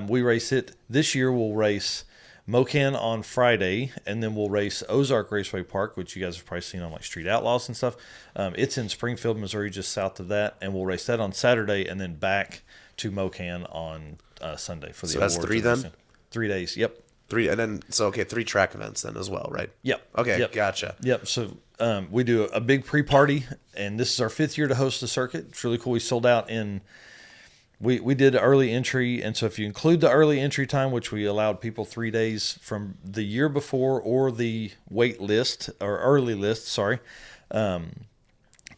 We race it. This year we'll race Mocan on Friday, and then we'll race Ozark Raceway Park, which you guys have probably seen on like Street Outlaws and stuff. It's in Springfield, Missouri, just south of that, and we'll race that on Saturday, and then back to Mocan on Sunday for the awards. So that's 3 then? 3 days, yep. 3, and then, 3 track events then as well, right? Yep. Okay, yep. Gotcha. Yep, so we do a big pre-party, and this is our 5th year to host the circuit. It's really cool. We sold out we did early entry, and so if you include the early entry time, which we allowed people 3 days from the year before or the wait list, or early list,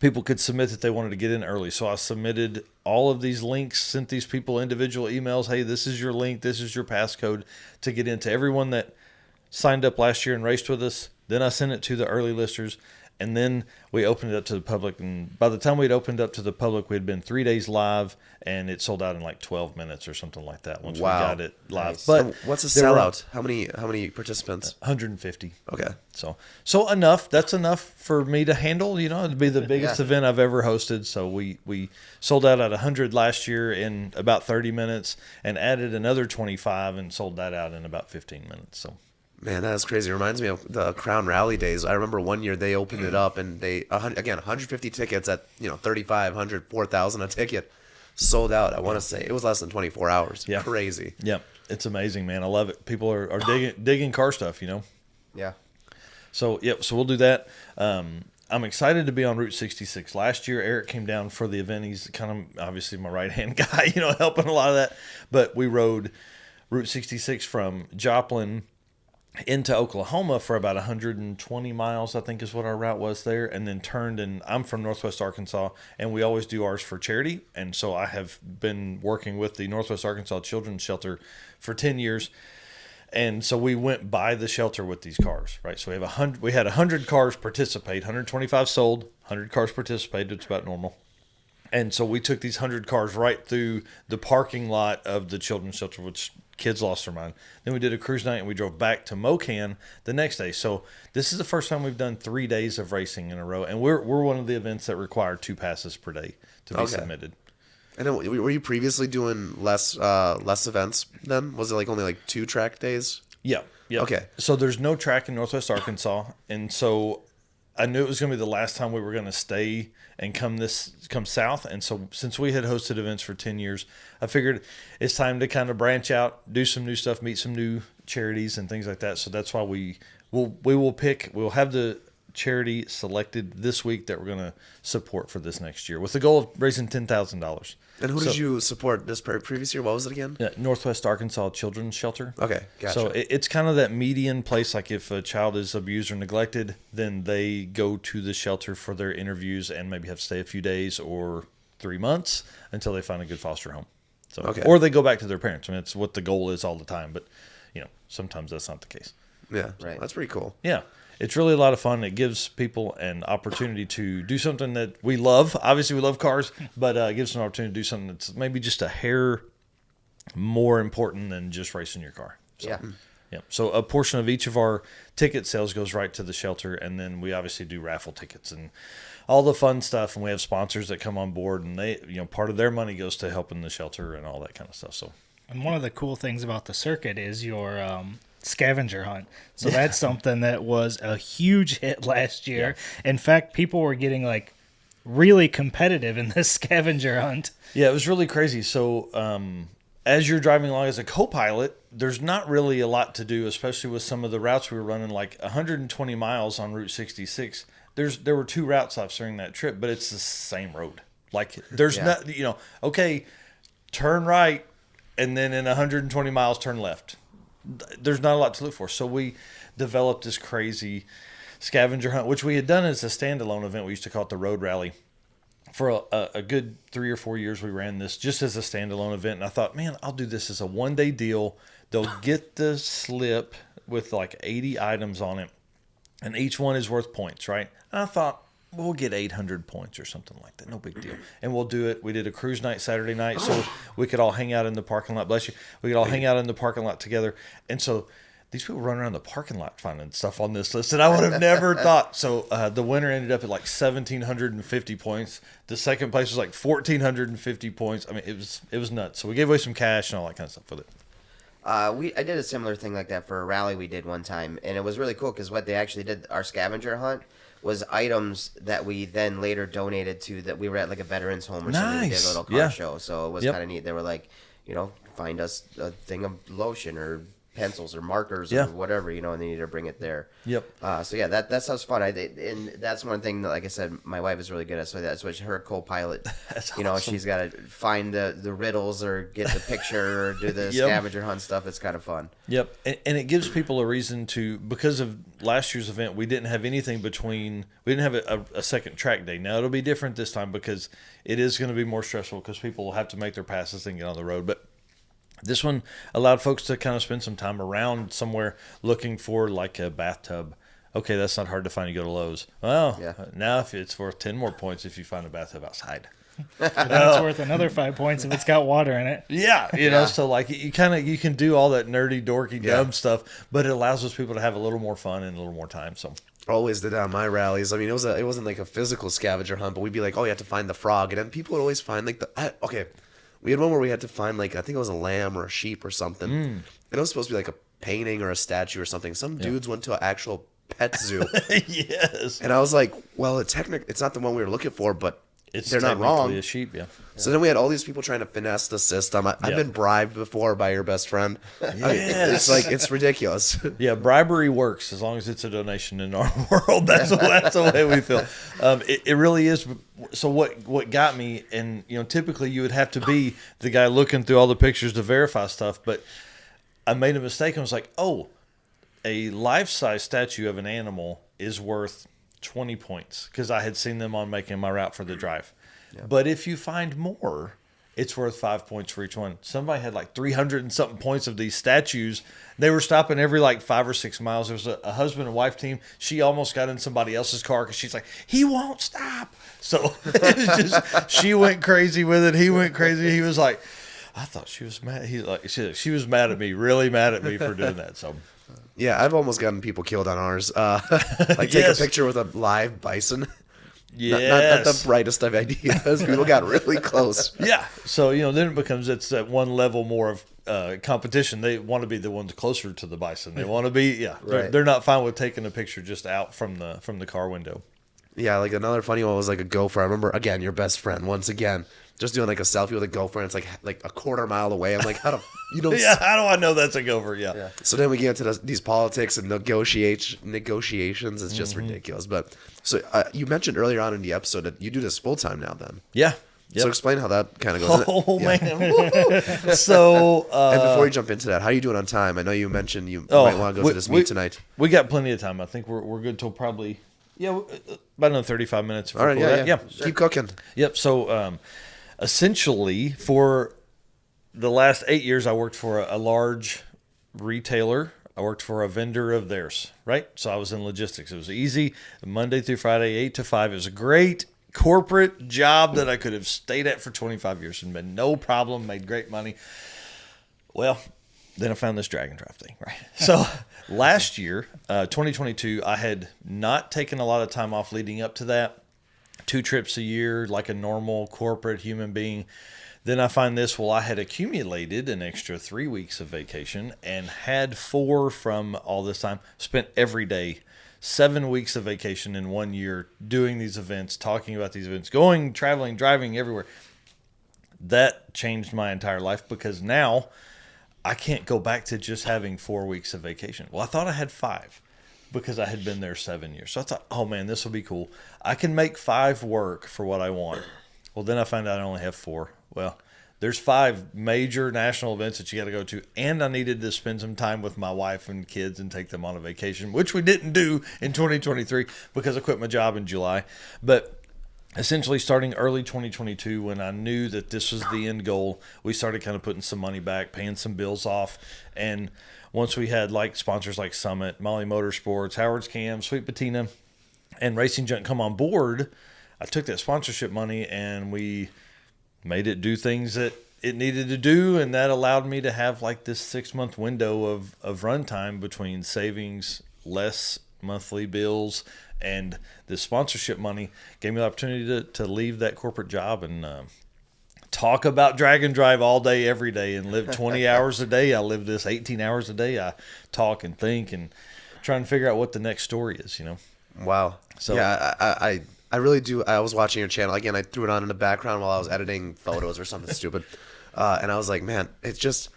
people could submit that they wanted to get in early. So I submitted all of these links, sent these people individual emails. Hey, this is your link. This is your passcode to get into. Everyone that signed up last year and raced with us. Then I sent it to the early listers, and then we opened it up to the public. And by the time we'd opened up to the public, we had been 3 days live, and it sold out in like 12 minutes or something like that once we got it live. Nice. But And what's a sellout? How many participants? 150. Okay. So enough. That's enough for me to handle. It'd be the biggest event I've ever hosted. So we sold out at 100 last year in about 30 minutes, and added another 25 and sold that out in about 15 minutes. So. Man, that is crazy. It reminds me of the Crown Rally days. I remember one year they opened it up, and they 150 tickets at $3,500, $4,000 a ticket, sold out. I want to say it was less than 24 hours. Yeah, crazy. Yep, it's amazing, man. I love it. People are digging car stuff. Yeah. So so we'll do that. I'm excited to be on Route 66. Last year, Eric came down for the event. He's kind of obviously my right-hand guy, helping a lot of that. But we rode Route 66 from Joplin into Oklahoma for about 120 miles, I think is what our route was there, and then turned. And I'm from Northwest Arkansas, and we always do ours for charity. And so I have been working with the Northwest Arkansas Children's Shelter for 10 years. And so we went by the shelter with these cars, right? So we had 100 cars participate, 125 sold, 100 cars participated. It's about normal. And so we took these 100 cars right through the parking lot of the children's shelter, which kids lost their mind. Then we did a cruise night, and we drove back to Mocan the next day. So this is the first time we've done 3 days of racing in a row, and we're one of the events that require 2 passes per day to be submitted. And then were you previously doing less events then? Was it only 2 track days? Yeah. Okay. So there's no track in Northwest Arkansas, and so I knew it was going to be the last time we were going to stay and come south. And so since we had hosted events for 10 years, I figured it's time to kind of branch out, do some new stuff, meet some new charities and things like that. So that's why we'll have the charity selected this week that we're going to support for this next year with the goal of raising $10,000. And who did you support this previous year? What was it again? Northwest Arkansas Children's Shelter. Okay, gotcha. So it's kind of that median place. Like if a child is abused or neglected, then they go to the shelter for their interviews and maybe have to stay a few days or 3 months until they find a good foster home. So, okay. Or they go back to their parents. I mean, it's what the goal is all the time. But, sometimes that's not the case. Yeah, Right. That's pretty cool. Yeah. It's really a lot of fun. It gives people an opportunity to do something that we love. Obviously, we love cars, but it gives them an opportunity to do something that's maybe just a hair more important than just racing your car. So, yeah. So a portion of each of our ticket sales goes right to the shelter, and then we obviously do raffle tickets and all the fun stuff. And we have sponsors that come on board, and they, part of their money goes to helping the shelter and all that kind of stuff. So, and one of the cool things about the circuit is your scavenger hunt. So that's something that was a huge hit last year. In fact, people were getting really competitive in this scavenger hunt. Yeah, it was really crazy. So as you're driving along as a co-pilot, there's not really a lot to do, especially with some of the routes we were running, like 120 miles on Route 66. There were 2 route stops during that trip, but it's the same road. Like there's not, okay, turn right, and then in 120 miles, turn left. There's not a lot to look for. So we developed this crazy scavenger hunt, which we had done as a standalone event. We used to call it the Road Rally. For a good 3 or 4 years, we ran this just as a standalone event. And I thought, man, I'll do this as a one-day deal. They'll get the slip with 80 items on it, and each one is worth points, right? And I thought, we'll get 800 points or something like that. No big deal. And we'll do it. We did a cruise night Saturday night, so we could all hang out in the parking lot. Bless you. We could all hang out in the parking lot together. And so these people run around the parking lot finding stuff on this list that I would have never thought. So the winner ended up at 1,750 points. The second place was 1,450 points. I mean, it was nuts. So we gave away some cash and all that kind of stuff with it. I did a similar thing like that for a rally we did one time, and it was really cool because what they actually did, our scavenger hunt, was items that we then later donated to, that we were at a veterans home or something. We did a little car show, so it was kind of neat. They were find us a thing of lotion or pencils or markers or whatever, and they need to bring it there. Yep. So yeah, that sounds fun. And that's one thing that, like I said, my wife is really good at. So that's what her co-pilot. That's awesome. She's got to find the riddles or get the picture or do the scavenger hunt stuff. It's kind of fun. Yep. And it gives people a reason to, because of last year's event, we didn't have anything between. We didn't have a second track day. Now it'll be different this time because it is going to be more stressful because people will have to make their passes and get on the road, but this one allowed folks to kind of spend some time around somewhere looking for a bathtub. Okay, that's not hard to find. You go to Lowe's. Well, now if it's worth 10 more points if you find a bathtub outside. Then it's worth another 5 points if it's got water in it. Yeah, so you can do all that nerdy, dorky, dumb stuff, but it allows those people to have a little more fun and a little more time. So always did that on my rallies. I mean, it wasn't a physical scavenger hunt, but we'd be oh, you have to find the frog, and then people would always find we had one where we had to find I think it was a lamb or a sheep or something. And it was supposed to be a painting or a statue or something. Some dudes went to an actual pet zoo. Yes. And I was well, it's not the one we were looking for, but they're not wrong. A sheep, yeah. So then we had all these people trying to finesse the system. I've been bribed before by your best friend. Yes. It's ridiculous. Yeah, bribery works as long as it's a donation in our world. That's the way we feel. It really is. So what got me, and typically you would have to be the guy looking through all the pictures to verify stuff, but I made a mistake and was a life-size statue of an animal is worth 20 points because I had seen them on making my route for the drive. Yeah. But if you find more, it's worth 5 points for each one. Somebody had 300 and something points of these statues. They were stopping every 5 or 6 miles. There was a husband and wife team. She almost got in somebody else's car because she's he won't stop. So it was just, she went crazy with it. He went crazy. He was I thought she was mad. She was mad at me, really mad at me for doing that. So. Yeah, I've almost gotten people killed on ours. Take a picture with a live bison. Yes. Not the brightest of ideas. People got really close. Yeah. So, then it becomes, it's that one level more of competition. They want to be the ones closer to the bison. They want to be, right. They're not fine with taking a picture just out from the car window. Yeah, another funny one was a gopher. I remember, again, your best friend, once again. just doing like a selfie with a gopher, and it's like a quarter mile away. I'm like, how do you don't? Yeah, how do I know that's a gopher? Yeah. So then we get into these politics and negotiations. It's just ridiculous. But so you mentioned earlier on in the episode that you do this full time now. Then Yeah. so explain how that kind of goes. Oh Yeah. man. Woo. So And before you jump into that, how are you doing on time? I know you mentioned you might want to go to this meet tonight. We got plenty of time. I think we're good till probably about another 35 minutes. All right, yeah. Keep cooking. Yep. So essentially, for the last 8 years, I worked for a large retailer. I worked for a vendor of theirs, right? So I was in logistics. It was easy, Monday through Friday, 8 to 5. It was a great corporate job that I could have stayed at for 25 years and been no problem, made great money. Well, then I found this drag and drive thing, right? So last year, 2022, I had not taken a lot of time off leading up to that. 2 trips a year, like a normal corporate human being. Then I find this, well, I had accumulated an extra 3 weeks of vacation and had 4 from all this time, spent every day, 7 weeks of vacation in 1 year, doing these events, talking about these events, going, traveling, driving everywhere. That changed my entire life because now I can't go back to just having 4 weeks of vacation. Well, I thought I had 5 because I had been there 7 years. So I thought, oh man, this will be cool. I can make 5 work for what I want. Well, then I find out I only have 4. Well, there's 5 major national events that you got to go to, and I needed to spend some time with my wife and kids and take them on a vacation, which we didn't do in 2023 because I quit my job in July. But essentially starting early 2022, when I knew that this was the end goal, we started kind of putting some money back, paying some bills off. And once we had like sponsors like Summit, Molly Motorsports, Howard's Cam, Sweet Patina, and Racing Junk come on board, I took that sponsorship money and we made it do things that it needed to do, and that allowed me to have like this 6-month window of runtime between savings, less monthly bills, and this sponsorship money gave me the opportunity to leave that corporate job and talk about drag and drive all day, every day, and live 20 hours a day. I live this 18 hours a day. I talk and think and try and figure out what the next story is, you know? Wow. So yeah, I really do. I was watching your channel again. I threw it on in the background while I was editing photos or something stupid, and I was like, man, it's just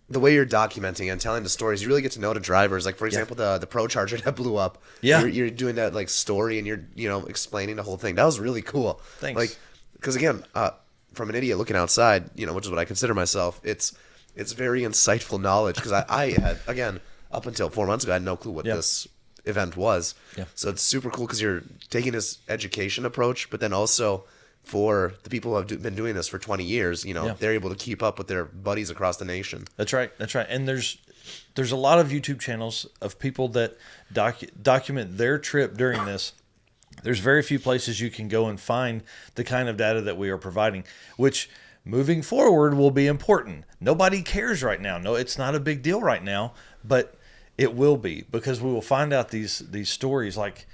the way you're documenting and telling the stories. You really get to know the drivers. Like for example, the Pro Charger that blew up. Yeah, you're doing that like story and you're explaining the whole thing. That was really cool. Thanks. Like because again, from an idiot looking outside, which is what I consider myself, it's very insightful knowledge because I had again up until 4 months ago I had no clue what this event was. Yeah. So it's super cool because you're taking this education approach, but then also for the people who have been doing this for 20 years, they're able to keep up with their buddies across the nation. That's right. That's right. And there's a lot of YouTube channels of people that document their trip during this. There's very few places you can go and find the kind of data that we are providing, which moving forward will be important. Nobody cares right now. No, it's not a big deal right now, but it will be because we will find out these stories like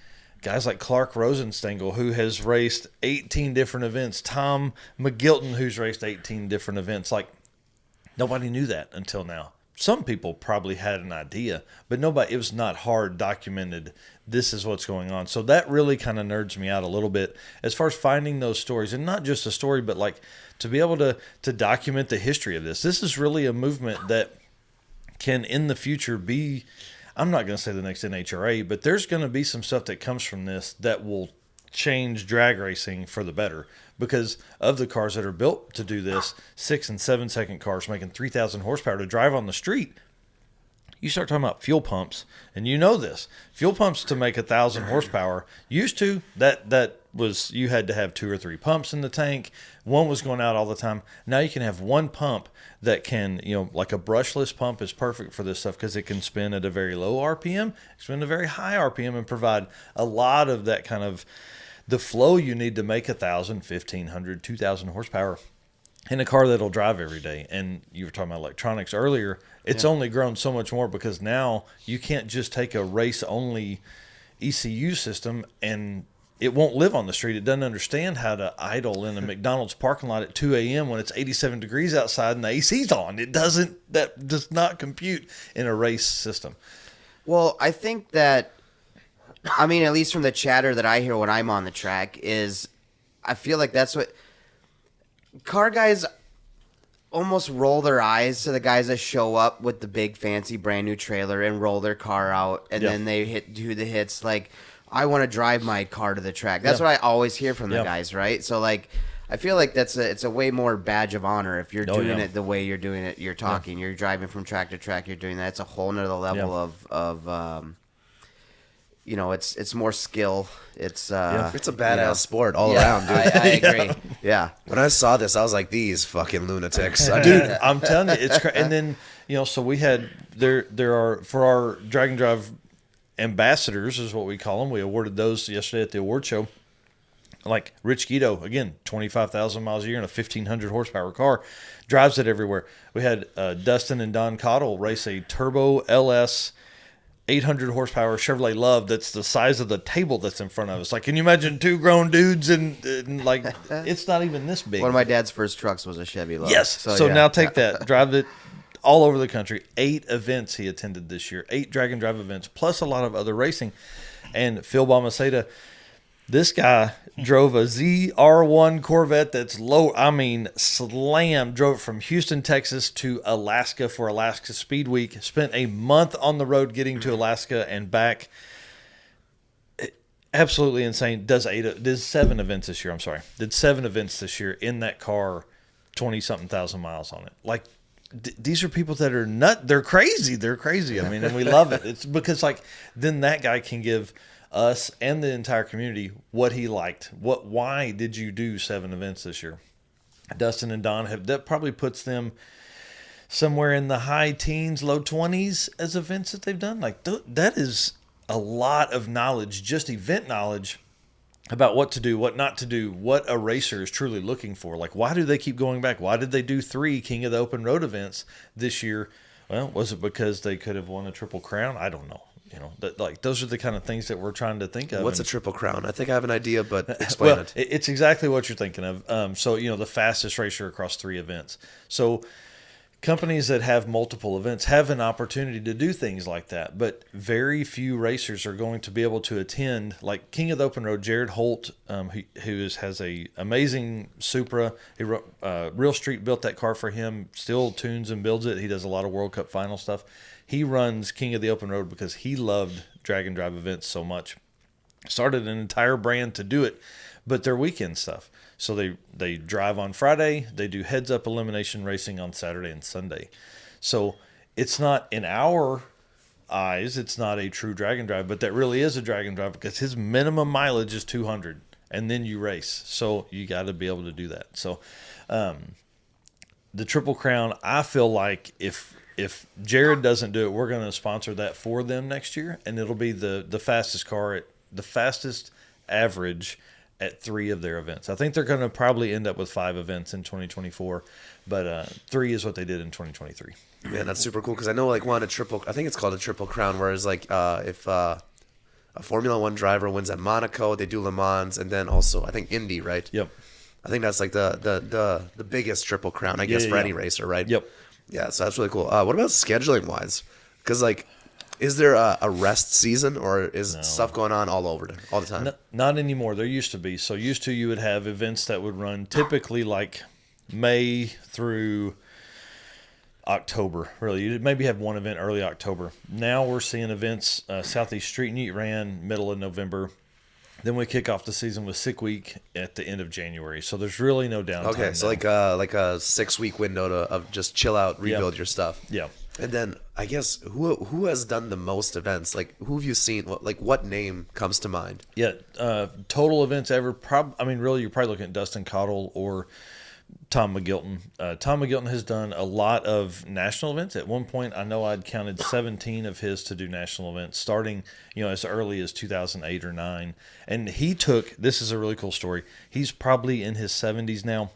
guys like Clark Rosenstengel, who has raced 18 different events, Tom McGilton, who's raced 18 different events. Like nobody knew that until now. Some people probably had an idea, but nobody, it was not hard documented. This is what's going on. So that really kind of nerds me out a little bit as far as finding those stories, and not just a story, but like to be able to document the history of this. This is really a movement that can in the future be, I'm not going to say the next NHRA, but there's going to be some stuff that comes from this that will change drag racing for the better because of the cars that are built to do this, 6 and 7 second cars making 3,000 horsepower to drive on the street. You start talking about fuel pumps, and you know this. Fuel pumps to make 1,000 horsepower used to, that was, you had to have 2 or 3 pumps in the tank. One was going out all the time. Now you can have one pump that can, like a brushless pump is perfect for this stuff because it can spin at a very low RPM, spin at a very high RPM, and provide a lot of that kind of the flow you need to make 1,000, 1,500, 2,000 horsepower in a car that'll drive every day. And you were talking about electronics earlier. It's only grown so much more because now you can't just take a race-only ECU system and it won't live on the street. It doesn't understand how to idle in a McDonald's parking lot at 2 a.m. when it's 87 degrees outside and the AC's on. That does not compute in a race system. Well, I think that, at least from the chatter that I hear when I'm on the track is I feel like that's what car guys almost roll their eyes to the guys that show up with the big fancy brand new trailer and roll their car out, and then they do the hits like, I want to drive my car to the track. That's what I always hear from the guys, right? So like, I feel like it's a way more badge of honor if you're doing it the way you're doing it. You're talking, you're driving from track to track, you're doing that. It's a whole nother level of you know, it's more skill. It's a badass sport all around, dude. I agree. Yeah. When I saw this, I was like, these fucking lunatics. Dude, I'm telling you, it's and then, you know, so we had there are, for our drag and drive ambassadors is what we call them. We awarded those yesterday at the award show. Like Rich Guido, again, 25,000 miles a year in a 1,500 horsepower car, drives it everywhere. We had Dustin and Don Cottle race a Turbo LS 800 horsepower Chevrolet Love that's the size of the table that's in front of us. Like, can you imagine two grown dudes and like, it's not even this big. One of my dad's first trucks was a Chevy Love. Yes. So now take that, drive it all over the country. 8 events he attended this year, 8 drag and drive events, plus a lot of other racing. And Phil Balmaceda, this guy drove a ZR1 Corvette that's low. I mean, slammed. Drove it from Houston, Texas to Alaska for Alaska Speed Week. Spent a month on the road getting to Alaska and back. Absolutely insane. Did 7 events this year. I'm sorry. Did 7 events this year in that car, 20-something thousand miles on it. Like, these are people that are they're crazy. They're crazy. I mean, and we love it. It's because, like, then that guy can give us and the entire community what he liked. Why did you do 7 events this year? Dustin and Don that probably puts them somewhere in the high teens, low 20s as events that they've done. Like, that is a lot of knowledge, just event knowledge about what to do, what not to do, what a racer is truly looking for. Like, why do they keep going back? Why did they do 3 King of the Open Road events this year? Well, was it because they could have won a Triple Crown? I don't know. You know, like, those are the kind of things that we're trying to think of. What's a Triple Crown? I think I have an idea, but explain it. It's exactly what you're thinking of. So, you know, the fastest racer across 3 events. So companies that have multiple events have an opportunity to do things like that, but very few racers are going to be able to attend. Like King of the Open Road, Jared Holt, who has a amazing Supra. Real Street built that car for him, still tunes and builds it. He does a lot of World Cup final stuff. He runs King of the Open Road because he loved drag and drive events so much. Started an entire brand to do it, but they're weekend stuff. So they drive on Friday. They do heads-up elimination racing on Saturday and Sunday. So it's not, in our eyes, it's not a true drag and drive, but that really is a drag and drive because his minimum mileage is 200, and then you race. So you got to be able to do that. So the Triple Crown, I feel like if Jared doesn't do it, we're going to sponsor that for them next year, and it'll be the fastest car at the fastest average at 3 of their events. I think they're going to probably end up with 5 events in 2024, but 3 is what they did in 2023. Man, that's super cool because I know like I think it's called a Triple Crown, whereas like if a Formula One driver wins at Monaco, they do Le Mans, and then also I think Indy, right? Yep. I think that's like the biggest Triple Crown, I guess, for any racer, right? Yep. Yeah, so that's really cool. What about scheduling wise? Because like, is there a rest season or is stuff going on all the time? No, not anymore. There used to be. So used to you would have events that would run typically like May through October. Really, you'd maybe have one event early October. Now we're seeing events. Southeast Street Meet ran middle of November. Then we kick off the season with Sick Week at the end of January. So there's really no downtime. Okay, so like a 6-week window of just chill out, rebuild your stuff. Yeah. And then I guess who has done the most events? Like who have you seen? What name comes to mind? Yeah, total events ever. Really, you're probably looking at Dustin Cottle or Tom McGilton. Tom McGilton has done a lot of national events. At one point, I know I'd counted 17 of his to do national events, starting as early as 2008 or 9. And he took, this is a really cool story. He's probably in his 70s now.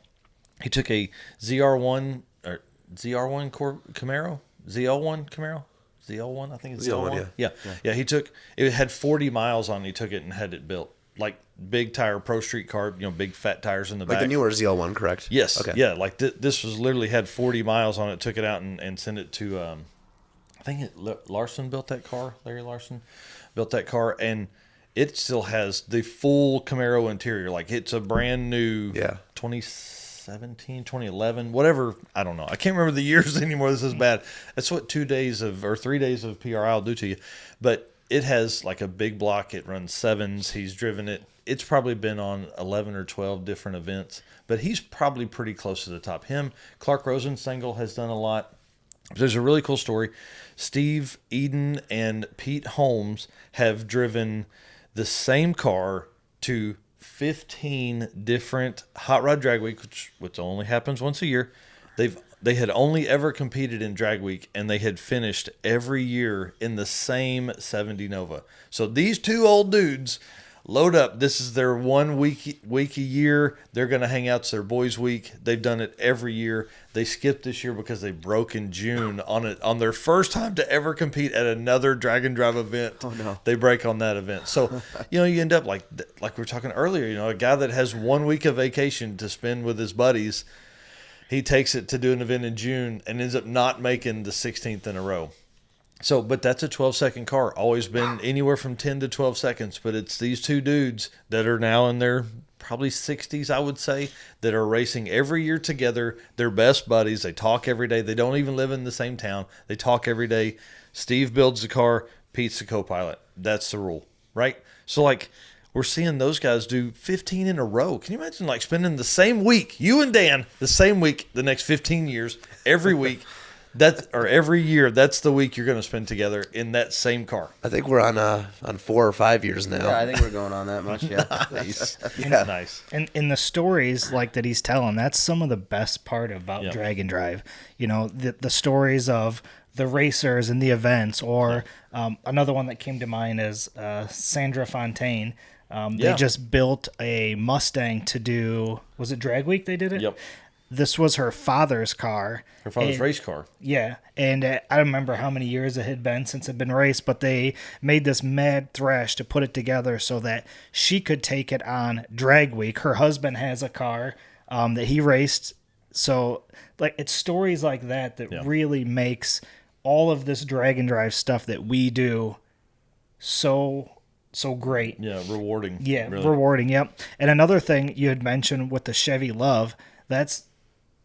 He took a ZR1 Camaro. ZL1 Camaro? ZL1, I think it's ZL1. Yeah. He took it, had 40 miles on it. He took it and had it built. Like big tire Pro Street car, big fat tires in the back. Like the newer ZL1, correct? Yes. Okay. Yeah, like this was literally had 40 miles on it. Took it out and sent it to, I think Larson built that car. Larry Larson built that car, and it still has the full Camaro interior. Like it's a brand new 2017 2011, whatever. I don't know. I can't remember the years anymore. This is bad. That's what 3 days of PRI will do to you. But it has like a big block. It runs sevens. He's driven it. It's probably been on 11 or 12 different events, but he's probably pretty close to the top. Him, Clark Rosenstengel has done a lot. There's a really cool story. Steve Eden and Pete Holmes have driven the same car to 15 different Hot Rod Drag Week, which only happens once a year. They had only ever competed in Drag Week, and they had finished every year in the same 70 Nova. So these two old dudes load up. This is their 1 week a year. They're going to hang out. It's their boys' week. They've done it every year. They skipped this year because they broke in June on their first time to ever compete at another Drag and Drive event. Oh, no. They break on that event. So, you end up like we were talking earlier, a guy that has 1 week of vacation to spend with his buddies, he takes it to do an event in June and ends up not making the 16th in a row. So, but that's a 12-second car. Always been anywhere from 10 to 12 seconds. But it's these two dudes that are now in their probably 60s, I would say, that are racing every year together. They're best buddies. They talk every day. They don't even live in the same town. They talk every day. Steve builds the car. Pete's the co-pilot. That's the rule, right? So, we're seeing those guys do 15 in a row. Can you imagine, spending the same week, you and Dan, the same week, the next 15 years, every week? Every year, that's the week you're going to spend together in that same car. I think we're on 4 or 5 years now. Yeah, I think we're going on that much. Yeah, Nice. Yeah. Nice. And in the stories that he's telling, that's some of the best part about Drag and Drive. The stories of the racers and the events, or another one that came to mind is Sandra Fontaine. They just built a Mustang to do, was it Drag Week they did it? Yep. This was her father's car. Her father's race car. Yeah, and I don't remember how many years it had been since it had been raced, but they made this mad thrash to put it together so that she could take it on Drag Week. Her husband has a car that he raced. So, it's stories like that really makes all of this Drag and Drive stuff that we do so great. Yeah, rewarding. Yeah, really. rewarding, yep. And another thing you had mentioned with the Chevy Love, that's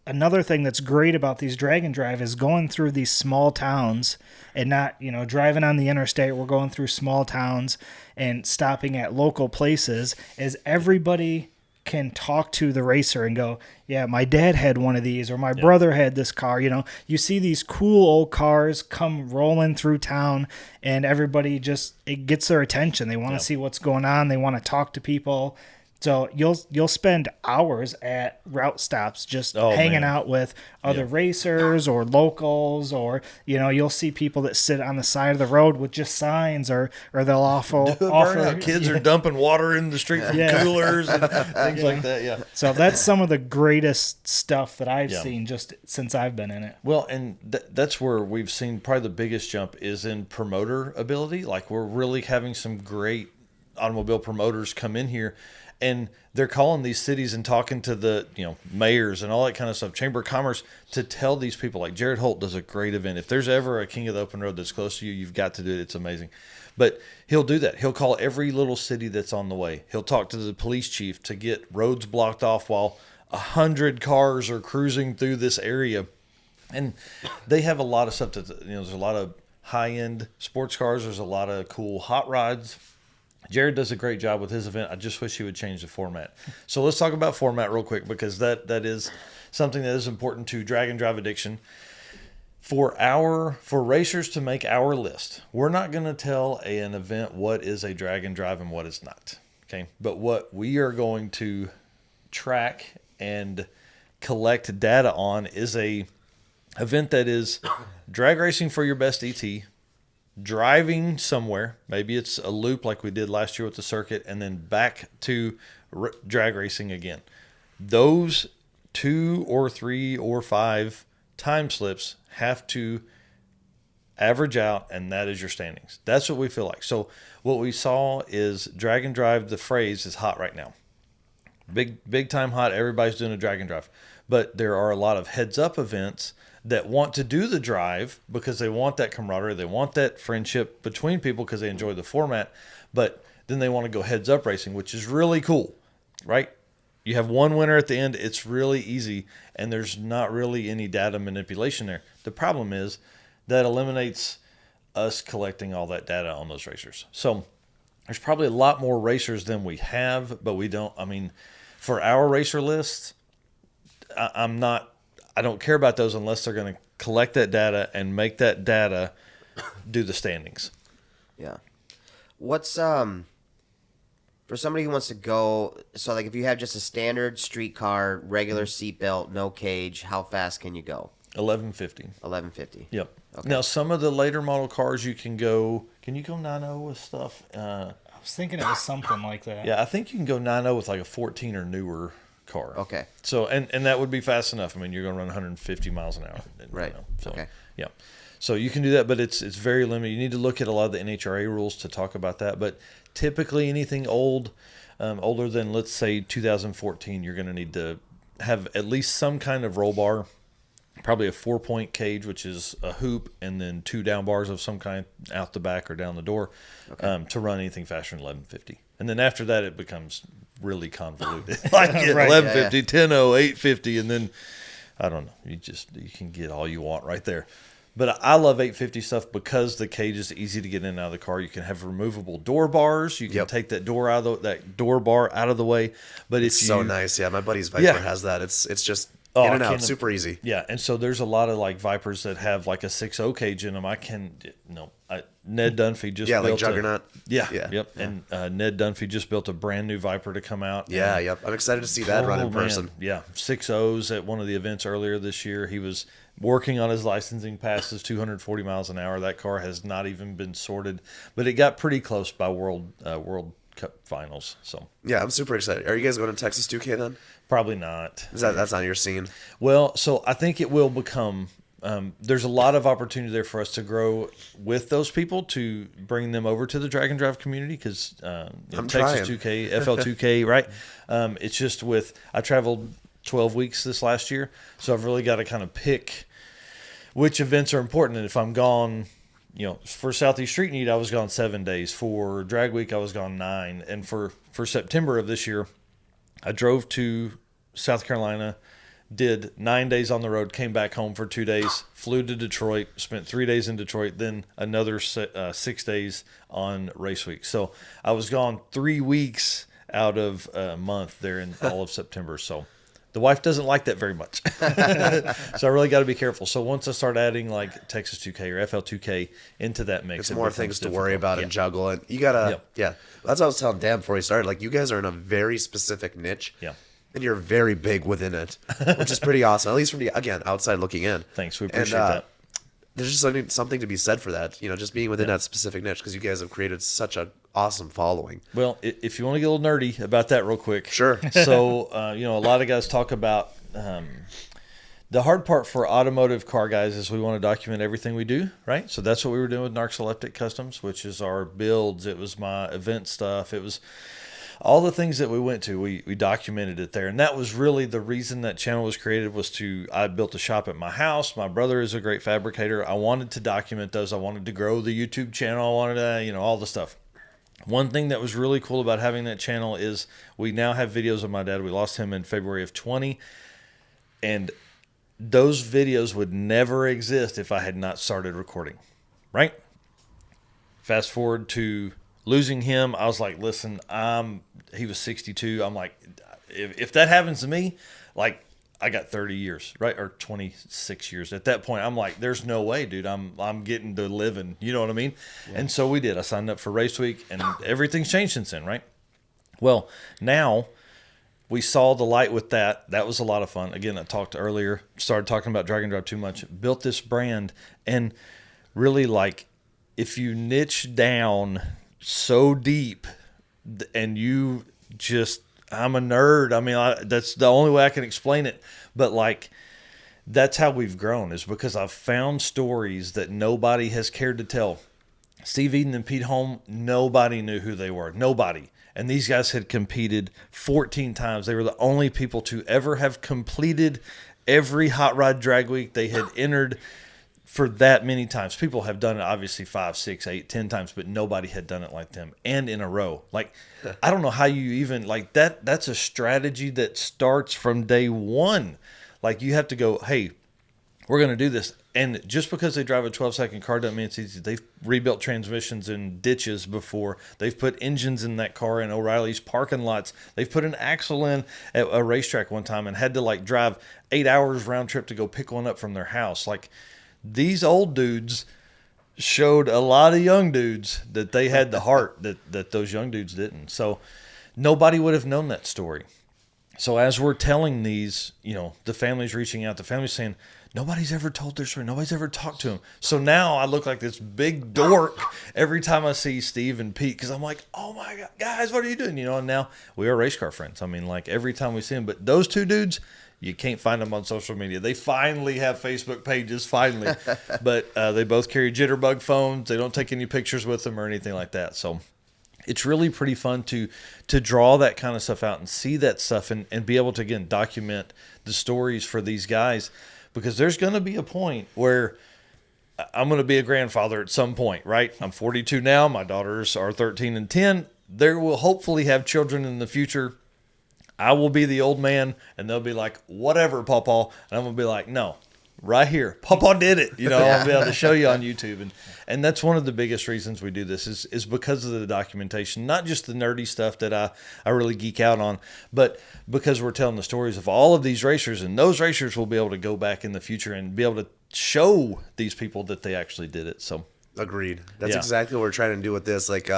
another thing that's great about these Drag and Drive is going through these small towns and not, driving on the interstate. We're going through small towns and stopping at local places as everybody can talk to the racer and go, yeah, my dad had one of these, or my brother had this car. You see these cool old cars come rolling through town, and everybody it gets their attention. They want to see what's going on. They want to talk to people. So you'll spend hours at route stops just hanging out with other racers or locals, or you'll see people that sit on the side of the road with just signs, or they'll offer Kids are dumping water in the street from coolers and things like that. Yeah. So that's some of the greatest stuff that I've seen just since I've been in it. Well, and that's where we've seen probably the biggest jump is in promoter ability. We're really having some great automobile promoters come in here. And they're calling these cities and talking to the mayors and all that kind of stuff, Chamber of Commerce, to tell these people. Jared Holt does a great event. If there's ever a King of the Open Road that's close to you, you've got to do it. It's amazing. But he'll do that. He'll call every little city that's on the way. He'll talk to the police chief to get roads blocked off while 100 cars are cruising through this area. And they have a lot of stuff there's a lot of high-end sports cars. There's a lot of cool hot rods. Jared does a great job with his event. I just wish he would change the format. So let's talk about format real quick, because that is something that is important to Drag and Drive Addiction. For racers to make our list, we're not going to tell an event what is a Drag and Drive and what is not. Okay, but what we are going to track and collect data on is a event that is drag racing for your best ET, driving somewhere, maybe it's a loop like we did last year with the circuit, and then back to drag racing again. Those 2 or 3 or 5 time slips have to average out, and that is your standings. That's what we feel like. So what we saw is Drag and Drive, the phrase is hot right now. Big time hot. Everybody's doing a Drag and Drive. But there are a lot of heads up events that want to do the drive because they want that camaraderie. They want that friendship between people because they enjoy the format. But then they want to go heads up racing, which is really cool, right? You have one winner at the end. It's really easy, and there's not really any data manipulation there. The problem is that eliminates us collecting all that data on those racers. So there's probably a lot more racers than we have, but we don't. I mean, for our racer lists, I don't care about those unless they're going to collect that data and make that data do the standings. Yeah. What's for somebody who wants to go? So like, if you have just a standard street car, regular seatbelt, no cage, how fast can you go? 1150. 1150. Yep. Okay. Now some of the later model cars you can go. Can you go 9.0 with stuff? I was thinking it was something like that. Yeah, I think you can go 9.0 with like a 14 or newer car. Okay. So and that would be fast enough. I mean, you're going to run 150 miles an hour. Right. So, Okay. Yeah. So you can do that, but it's very limited. You need to look at a lot of the NHRA rules to talk about that. But typically, anything older than, let's say, 2014, you're going to need to have at least some kind of roll bar. Probably a 4-point cage, which is a hoop, and then 2 down bars of some kind out the back or down the door, to run anything faster than 1150. And then after that, it becomes really convoluted. Like 1150, 10.0, 850, and then I don't know. You can get all you want right there. But I love 850 stuff because the cage is easy to get in and out of the car. You can have removable door bars. You can take that door bar out of the way. But It's so nice. Yeah, my buddy's Viper has that. It's just in and out, super easy. Yeah, and so there's a lot of like Vipers that have like a 6.0 cage in them. Ned Dunphy just built like Juggernaut. Yep. And Ned Dunphy just built a brand new Viper to come out. Yeah, yep. I'm excited to see that run in person. Man. Yeah, 6.0s at one of the events earlier this year. He was working on his licensing passes, 240 miles an hour. That car has not even been sorted, but it got pretty close by World Cup finals. So yeah, I'm super excited. Are you guys going to Texas 2K then? probably not. That's on your scene? Well, so I think it will become. There's a lot of opportunity there for us to grow with those people to bring them over to the drag and drive community because Texas 2K, FL 2K, right? It's just I traveled 12 weeks this last year, so I've really got to kind of pick which events are important. And if I'm gone, for Southeast Street Meet, I was gone 7 days. For Drag Week, I was gone 9. And for September of this year, I drove to South Carolina, did 9 days on the road, came back home for 2 days, flew to Detroit, spent 3 days in Detroit, then another 6 days on Race Week. So I was gone 3 weeks out of a month there in all of September. So the wife doesn't like that very much. So I really got to be careful. So once I start adding like Texas 2K or FL 2K into that mix, it's more things to worry about and juggle. And you got to, That's what I was telling Dan before we started. Like, you guys are in a very specific niche. Yeah. And you're very big within it, which is pretty awesome, at least from the, again, outside looking in. Thanks. We appreciate that. There's just something to be said for that, just being within that specific niche, because you guys have created such an awesome following. Well, if you want to get a little nerdy about that real quick. Sure. So, a lot of guys talk about the hard part for automotive car guys is we want to document everything we do, right? So that's what we were doing with Narcoleptic Customs, which is our builds. It was my event stuff. It was all the things that we went to, we documented it there. And that was really the reason that channel was created, I built a shop at my house. My brother is a great fabricator. I wanted to document those. I wanted to grow the YouTube channel. I wanted to, all the stuff. One thing that was really cool about having that channel is we now have videos of my dad. We lost him in February of 20. And those videos would never exist if I had not started recording, right? Fast forward to losing him, I was like, listen, he was 62. I'm like, if that happens to me, like, I got 30 years, right? Or 26 years. At that point, I'm like, there's no way, dude. I'm getting to living. You know what I mean? Yeah. And so we did. I signed up for Race Week, and everything's changed since then, right? Well, now we saw the light with that. That was a lot of fun. Again, I talked earlier, started talking about Drag and Drive too much, built this brand, and really, like, if you niche down so deep and you just, I'm a nerd. I mean, that's the only way I can explain it. But like, that's how we've grown, is because I've found stories that nobody has cared to tell. Steve Eden and Pete Holm, nobody knew who they were. Nobody. And these guys had competed 14 times. They were the only people to ever have completed every Hot Rod Drag Week. They had entered for that many times. People have done it obviously 5, 6, 8, 10 times, but nobody had done it like them and in a row. Like, I don't know how you even like that. That's a strategy that starts from day one. Like, you have to go, hey, we're going to do this. And just because they drive a 12-second car doesn't mean it's easy. They've rebuilt transmissions in ditches before. They've put engines in that car in O'Reilly's parking lots. They've put an axle in at a racetrack one time and had to like drive 8 hours round trip to go pick one up from their house. Like, these old dudes showed a lot of young dudes that they had the heart that those young dudes didn't. So nobody would have known that story. So as we're telling these, the family's reaching out, the family's saying, nobody's ever told their story. Nobody's ever talked to them. So now I look like this big dork every time I see Steve and Pete, because I'm like, oh my God, guys, what are you doing? And now we are race car friends. I mean, like, every time we see them. But those two dudes, you can't find them on social media. They finally have Facebook pages, finally. But they both carry jitterbug phones. They don't take any pictures with them or anything like that. So it's really pretty fun to draw that kind of stuff out and see that stuff and be able to, again, document the stories for these guys. Because there's going to be a point where I'm going to be a grandfather at some point, right? I'm 42 now. My daughters are 13 and 10. They will hopefully have children in the future. I will be the old man, and they'll be like, whatever, Pawpaw. And I'm going to be like, no, right here. Pawpaw did it. I'll be able to show you on YouTube. And that's one of the biggest reasons we do this is because of the documentation, not just the nerdy stuff that I really geek out on, but because we're telling the stories of all of these racers, and those racers will be able to go back in the future and be able to show these people that they actually did it. So agreed. That's exactly what we're trying to do with this. Like,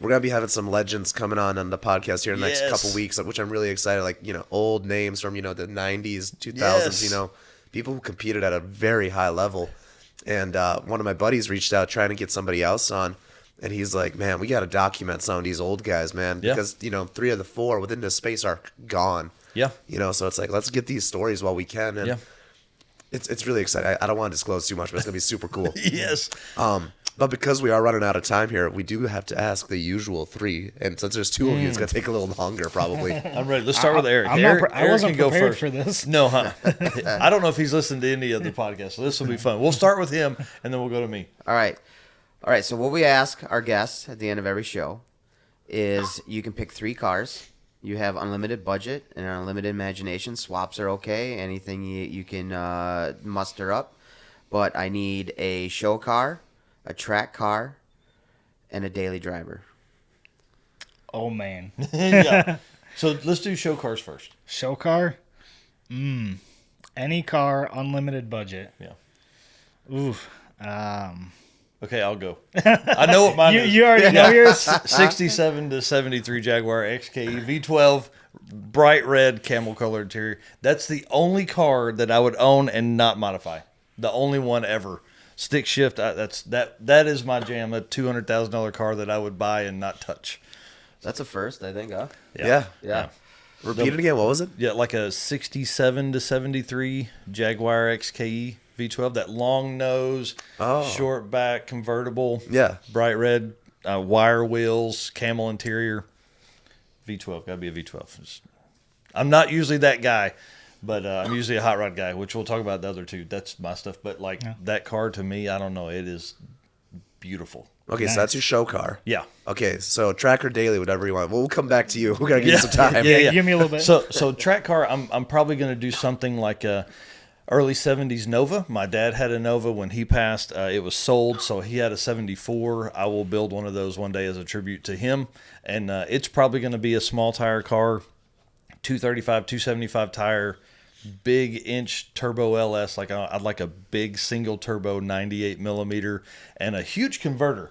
we're going to be having some legends coming on the podcast here in the next couple weeks, which I'm really excited. Like, old names from, the 90s, 2000s, people who competed at a very high level. And one of my buddies reached out trying to get somebody else on. And he's like, man, we got to document some of these old guys, man. Because, 3 of the 4 within this space are gone. Yeah. So it's like, let's get these stories while we can. And it's really exciting. I don't want to disclose too much, but it's going to be super cool. Yes. But because we are running out of time here, we do have to ask the usual 3. And since there's 2 of you, it's going to take a little longer, probably. I'm ready. Let's start with Eric. I wasn't can go prepared first. for this. No, huh? I don't know if he's listened to any of the podcasts, so this will be fun. We'll start with him, and then we'll go to me. All right. So what we ask our guests at the end of every show is you can pick 3 cars. You have unlimited budget and unlimited imagination. Swaps are okay. Anything you can muster up. But I need a show car, a track car, and a daily driver. Oh, man. Yeah. So let's do show cars first. Show car? Any car, unlimited budget. Yeah. Oof. Okay, I'll go. I know what mine is. You already know yours? 67 to 73 Jaguar XKE V12, bright red camel color interior. That's the only car that I would own and not modify. The only one ever. Stick shift. That is my jam. A $200,000 car that I would buy and not touch. That's a first, I think, huh? Yeah. Repeat it again. What was it? Yeah, like a 67 to 73 Jaguar XKE V12. That long nose, short back convertible. Yeah. Bright red wire wheels, camel interior. V12. Gotta be a V12. I'm not usually that guy. But I'm usually a hot rod guy, which we'll talk about the other 2. That's my stuff. But, that car, to me, I don't know. It is beautiful. Okay, so that's your show car. Yeah. Okay, so track or daily, whatever you want. We'll come back to you. We got to give you some time. Yeah. Give me a little bit. So track car, I'm probably going to do something like a early 70s Nova. My dad had a Nova when he passed. It was sold, so he had a 74. I will build one of those one day as a tribute to him. And it's probably going to be a small tire car, 235, 275 tire, big inch turbo LS. I'd like a big single turbo 98 millimeter and a huge converter.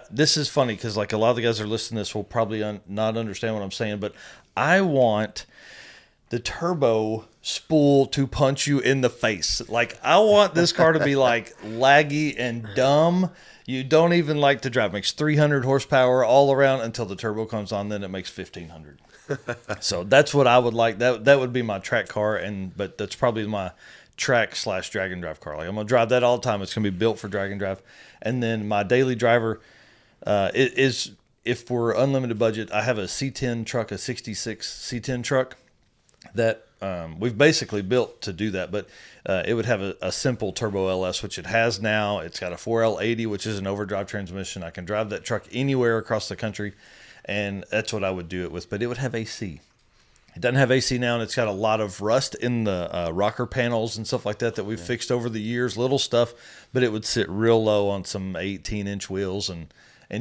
This is funny because a lot of the guys that are listening to this will probably not understand what I'm saying, but I want the turbo spool to punch you in the face. I want this car to be laggy and dumb. You don't even like to drive. It makes 300 horsepower all around until the turbo comes on. Then it makes 1,500. So that's what I would like. That would be my track car, but that's probably my track / drag and drive car. I'm gonna drive that all the time. It's gonna be built for drag and drive. And then my daily driver if we're unlimited budget, I have a C10 truck, a 66 C10 truck. that we've basically built to do that. But it would have a simple turbo LS, which it has now. It's got a 4L80, which is an overdrive transmission. I can drive that truck anywhere across the country, and that's what I would do it with. But it would have AC. It doesn't have AC now, and it's got a lot of rust in the rocker panels and stuff like that we've fixed over the years, little stuff, but it would sit real low on some 18-inch wheels and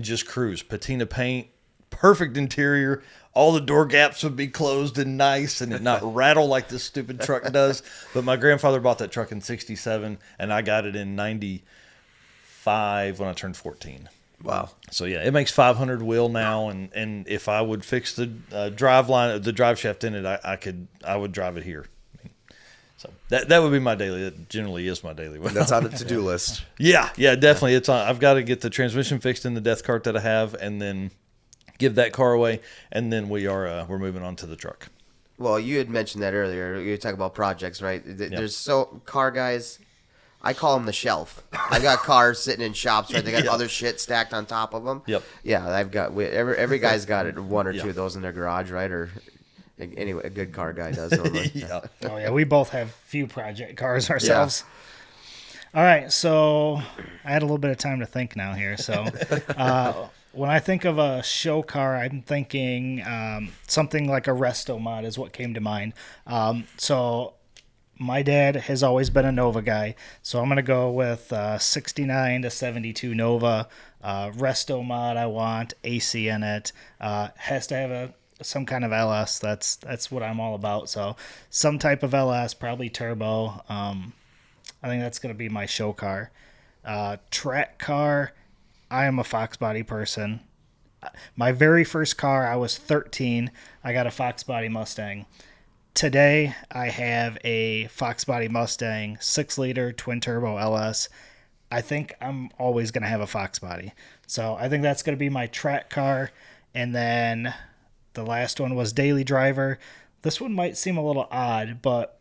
just cruise. Patina paint, perfect interior. All the door gaps would be closed and nice and it not rattle like this stupid truck does. But my grandfather bought that truck in 67, and I got it in 95 when I turned 14. Wow. So yeah, it makes 500 wheel now, and if I would fix the drive line, the drive shaft in it, I would drive it here. So that would be my daily. That generally is my daily. That's on the to-do list. Yeah, definitely. It's on. I've got to get the transmission fixed in the death cart that I have, and then give that car away, and then we're moving on to the truck. Well, you had mentioned that earlier. You were talking about projects, right? There's car guys. I call them the shelf. I got cars sitting in shops, right? They got other shit stacked on top of them. Yep. Yeah, I've got every guy's got one or two of those in their garage, right? Or anyway, a good car guy does normally. Oh yeah, we both have few project cars ourselves. Yeah. All right, so I had a little bit of time to think now here. So when I think of a show car, I'm thinking something like a Resto Mod is what came to mind. So my dad has always been a Nova guy, so I'm going to go with 69 to 72 Nova. Resto Mod I want, AC in it. Has to have some kind of LS. That's what I'm all about. So some type of LS, probably turbo. I think that's going to be my show car. Track car, I am a Fox body person. My very first car, I was 13. I got a Fox body Mustang. Today, I have a Fox body Mustang 6-liter twin turbo LS. I think I'm always going to have a Fox body. So I think that's going to be my track car. And then the last one was daily driver. This one might seem a little odd, but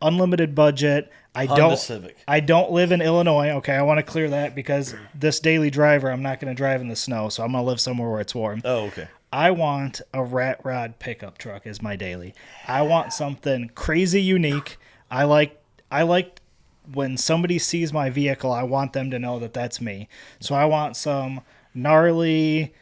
unlimited budget. Honda Civic. I don't live in Illinois. Okay, I want to clear that because this daily driver, I'm not going to drive in the snow, so I'm going to live somewhere where it's warm. Oh, okay. I want a rat rod pickup truck as my daily. I want something crazy unique. I like when somebody sees my vehicle, I want them to know that that's me. So I want some gnarly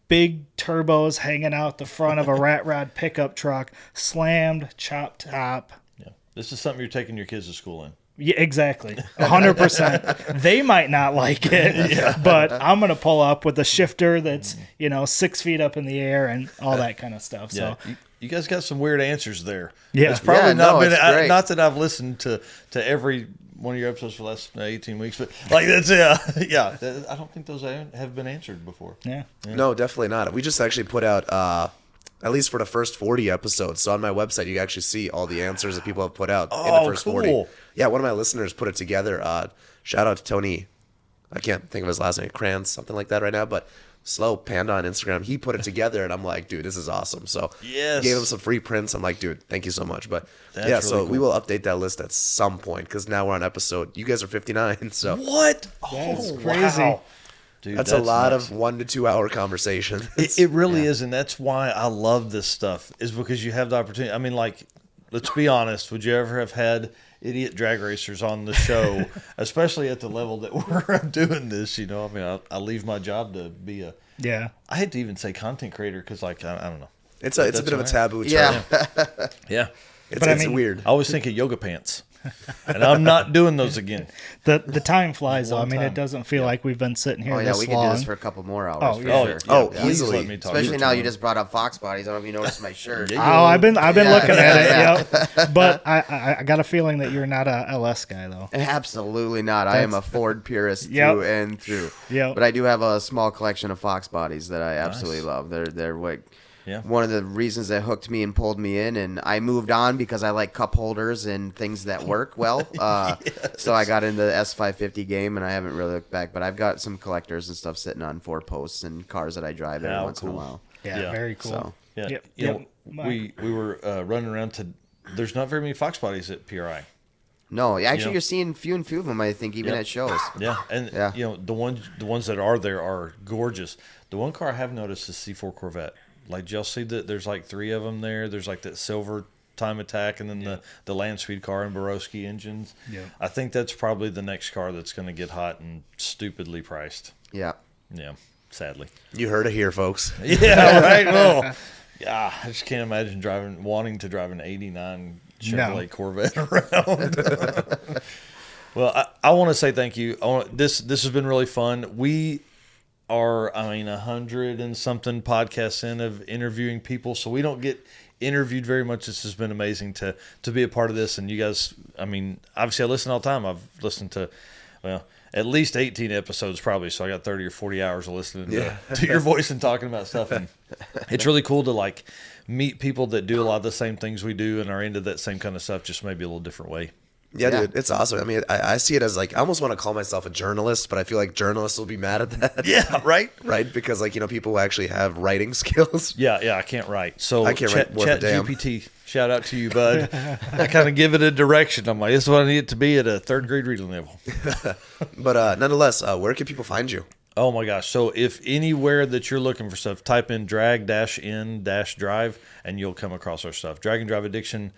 big turbos hanging out the front of a rat rod pickup truck, slammed, chopped top. Yeah. This is something you're taking your kids to school in. Yeah, exactly. 100%. They might not like it, but I'm going to pull up with a shifter that's, 6 feet up in the air and all that kind of stuff. Yeah. So You guys got some weird answers there. Yeah. It's probably Yeah, not no, been, it's great. not that I've listened to every one of your episodes for the last 18 weeks, but like that's, I don't think those have been answered before. yeah. No, definitely not. We just actually put out, at least for the first 40 episodes. So on my website, you can actually see all the answers that people have put out in the first 40. Yeah, one of my listeners put it together. Shout out to Tony. I can't think of his last name, Kranz, something like that right now, but Slow Panda on Instagram. He put it together, and I'm like, dude, this is awesome. So Yes. gave him some free prints. I'm like, dude, thank you so much. But That's yeah, really so we cool. will update that list at some point because now we're on episode. You guys are 59, so What? That's Oh, crazy. wow. Dude, that's a lot nuts. of 1 to 2 hour conversation. It really is, and that's why I love this stuff, is because you have the opportunity. I mean, like, let's be honest. Would you ever have had idiot drag racers on the show, especially at the level that we're doing this? I mean, I leave my job to be Yeah. I hate to even say content creator because, like, I don't know. It's a That's bit of a right. taboo term. Yeah. Yeah. It's I mean- weird. I always think of yoga pants, and I'm not doing those again. The time flies, though. I mean, time. it doesn't feel like we've been sitting here Oh, yeah, this we could long. do this for a couple more hours. Oh, for yeah. sure. Oh, please easily. let me talk. Especially now you just brought up Fox bodies. I don't know if you noticed my shirt. Yeah. Oh, I've been looking at it. yeah. Yep. But I got a feeling that you're not a LS guy, though. Absolutely not. I am a Ford purist Yep. through and through. Yep. But I do have a small collection of Fox bodies that I absolutely love. They're what Yeah. one of the reasons that hooked me and pulled me in, and I moved on because I like cup holders and things that work well. So I got into the S550 game, and I haven't really looked back. But I've got some collectors and stuff sitting on 4 posts and cars that I drive every Oh, once in a cool. while. Yeah, Yeah. very cool. So Yeah, Yep. you know, Yep. we were running around to. There's not very many Fox bodies at PRI. no, actually, Yeah. you're seeing few and few of them. I think even Yep. at shows. Yeah, and Yeah. the ones that are there are gorgeous. The one car I have noticed is C4 Corvette. Like, did y'all see that? There's like 3 of them there. There's like that silver time attack, and then the land speed car and Borowski engines. Yeah. I think that's probably the next car that's going to get hot and stupidly priced. Yeah. Yeah, sadly. You heard it here, folks. Yeah, right. Well, yeah, I just can't imagine wanting to drive an '89 Chevrolet Corvette around. Well, I want to say thank you. This has been really fun. We are, 100 and something podcasts in of interviewing people, so we don't get interviewed very much. This has been amazing to be a part of this. And you guys, obviously I listen all the time. I've listened to, at least 18 episodes probably, so I got 30 or 40 hours of listening to your voice and talking about stuff. And it's really cool to like meet people that do a lot of the same things we do and are into that same kind of stuff, just maybe a little different way. Yeah, dude, it's awesome. I mean, I see it as like, I almost want to call myself a journalist, but I feel like journalists will be mad at that. Yeah, right? Right? Because, like, people who actually have writing skills. Yeah, I can't write. So I can't write worth a damn. GPT, shout out to you, bud. I kind of give it a direction. I'm like, this is what I need it to be at a third grade reading level. But nonetheless, where can people find you? Oh my gosh. So if anywhere that you're looking for stuff, type in drag-in-drive and you'll come across our stuff. Drag and Drive Addiction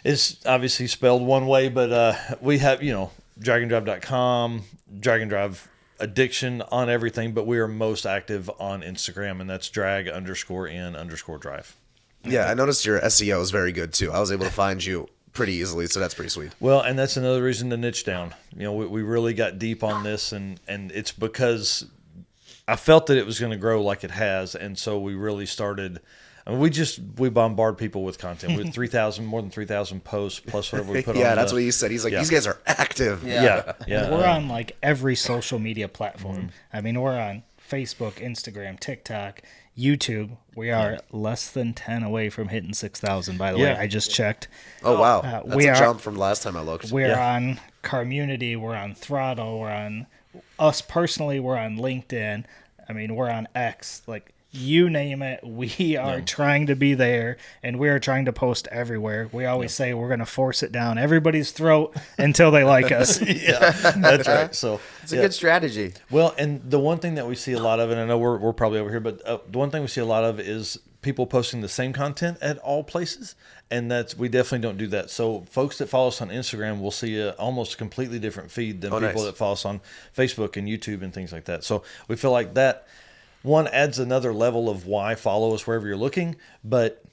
is obviously spelled one way, but we have, dragonDrive.com, Drag and Drive Addiction on everything, but we are most active on Instagram, and that's drag_in_drive. Yeah, I noticed your SEO is very good too. I was able to find you pretty easily, so that's pretty sweet. Well, and that's another reason to niche down. We really got deep on this, and it's because I felt that it was going to grow like it has, and so we really started. We bombard people with content. We have more than 3,000 posts plus whatever we put on. Yeah, that's what he said. He's like, these guys are active. Yeah. We're on like every social media platform. We're on Facebook, Instagram, TikTok, YouTube. We are less than 10 away from hitting 6,000, by the way. I just checked. Oh, wow. That's a jump from last time I looked. We're on Carmunity. We're on Throttle. We're on us personally. We're on LinkedIn. We're on X. Like, you name it, we are trying to be there, and we are trying to post everywhere. We always say we're going to force it down everybody's throat until they like us. Yeah, that's right. So it's a good strategy. Well, and the one thing that we see a lot of, and I know we're probably over here, but the one thing we see a lot of is people posting the same content at all places, and we definitely don't do that. So folks that follow us on Instagram will see a almost completely different feed than people that follow us on Facebook and YouTube and things like that. So we feel like that one adds another level of why follow us wherever you're looking, but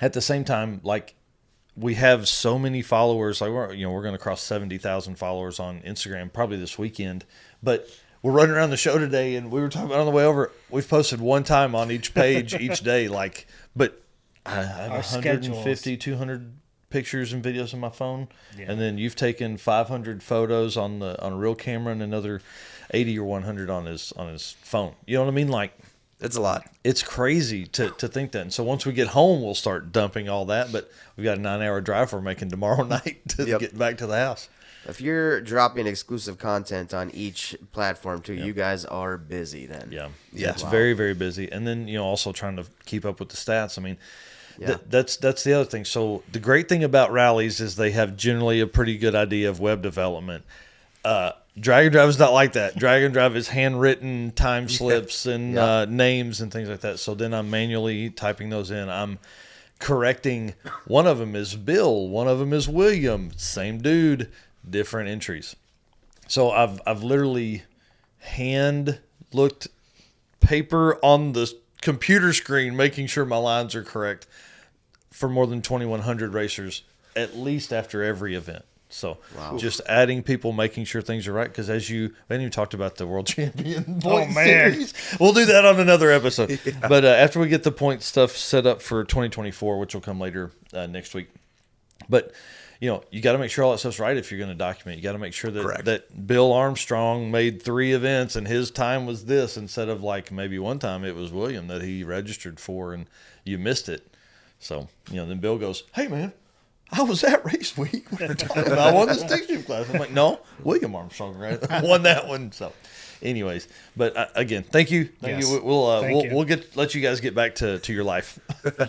at the same time, like, we have so many followers. Like, we're going to cross 70,000 followers on Instagram probably this weekend, but we're running around the show today, and we were talking about on the way over, we've posted one time on each page each day, but I have 150, 200 pictures and videos on my phone, and then you've taken 500 photos on a real camera and another 80 or 100 on his phone. You know what I mean? Like, it's a lot. It's crazy to think that. And so once we get home, we'll start dumping all that. But we've got a 9-hour drive we're making tomorrow night to get back to the house. If you're dropping exclusive content on each platform too, you guys are busy then. Yeah. It's very, very busy. And then, also trying to keep up with the stats. That's the other thing. So the great thing about rallies is they have generally a pretty good idea of web development. Drag and Drive is not like that. Drag and Drive is handwritten time slips and names and things like that. So then I'm manually typing those in. I'm correcting. One of them is Bill. One of them is William. Same dude, different entries. So I've literally hand looked paper on the computer screen, making sure my lines are correct for more than 2,100 racers, at least after every event. So just adding people, making sure things are right. Because we haven't even talked about the world champion point series. We'll do that on another episode. Yeah. But after we get the point stuff set up for 2024, which will come later next week. But, you got to make sure all that stuff's right if you're going to document. You got to make sure that Bill Armstrong made 3 events and his time was this, instead of like maybe one time it was William that he registered for and you missed it. So, then Bill goes, "Hey, man, I was at race week. We were talking about I won the stick shift class." I'm like, "No, William Armstrong, right? Won that one." So, anyways, but again, thank you. You. We'll let you guys get back to your life.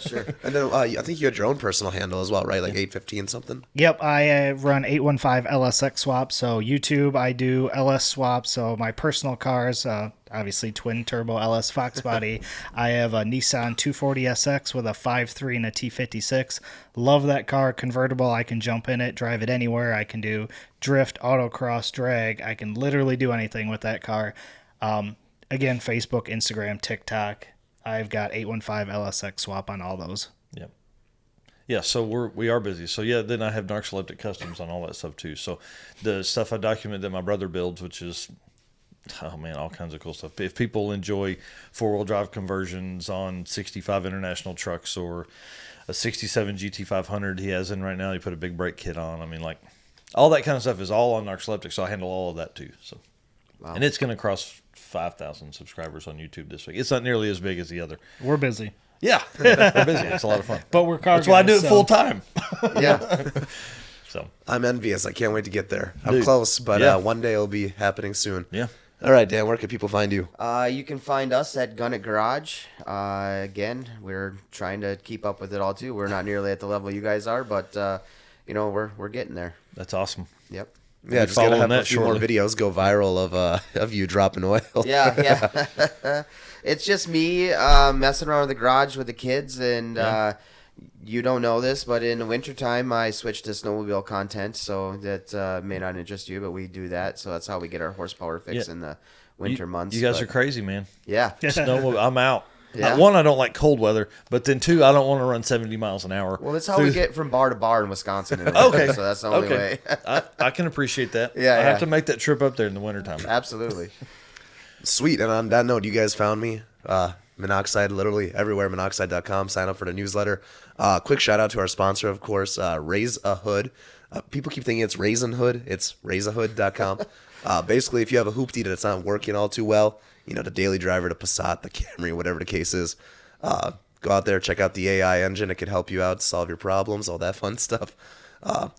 Sure. And then I think you had your own personal handle as well, right? Like 815 something. Yep, I run 815 LSX swap. So YouTube, I do LS swap. So my personal cars, obviously twin turbo LS Fox body. I have a Nissan 240SX with a 5.3 and a T56. Love that car. Convertible. I can jump in it, drive it anywhere. I can do drift, autocross, drag. I can literally do anything with that car. Again, Facebook, Instagram, TikTok. I've got 815 LSX swap on all those. Yep. Yeah, so we are busy. So yeah, then I have Narcoleptic Customs on all that stuff too. So the stuff I document that my brother builds, which is, oh man, all kinds of cool stuff. If people enjoy 4-wheel drive conversions on 65 International trucks or a 67 GT500 he has in right now, he put a big brake kit on. I mean, like, all that kind of stuff is all on Narcoleptic, so I handle all of that too. So, wow. And it's going to cross 5,000 subscribers on YouTube this week. It's not nearly as big as the other. We're busy. Yeah, we're busy. It's a lot of fun. But we're car That's why I do it full time. Yeah. So I'm envious. I can't wait to get there. I'm Dude, close, but yeah. one day it'll be happening soon. Yeah. All right, Dan, where can people find you? You can find us at Gun It Garage. Again, we're trying to keep up with it all too. We're not nearly at the level you guys are, but we're getting there. That's awesome. Yep. Yeah, just gotta have that a few more videos go viral of you dropping oil. Yeah. It's just me messing around in the garage with the kids, and you don't know this, but in the wintertime, I switched to snowmobile content, so that may not interest you, but we do that. So that's how we get our horsepower fix in the winter months. You guys are crazy, man. Yeah. Snow, I'm out. Yeah. One, I don't like cold weather, but then two, I don't want to run 70 miles an hour. Well, that's how we get from bar to bar in Wisconsin. In the winter, Okay. So that's the only way. I can appreciate that. Yeah, I have yeah. to make that trip up there in the wintertime. Absolutely. Sweet. And on that note, you guys found me. Monoxide, literally everywhere, monoxide.com. Sign up for the newsletter. Quick shout out to our sponsor, of course, Raise a Hood. People keep thinking it's Raisin Hood. It's raiseahood.com. Basically, if you have a hoopty that's not working all too well, the daily driver, the Passat, the Camry, whatever the case is, go out there, check out the AI engine. It could help you out, solve your problems, all that fun stuff.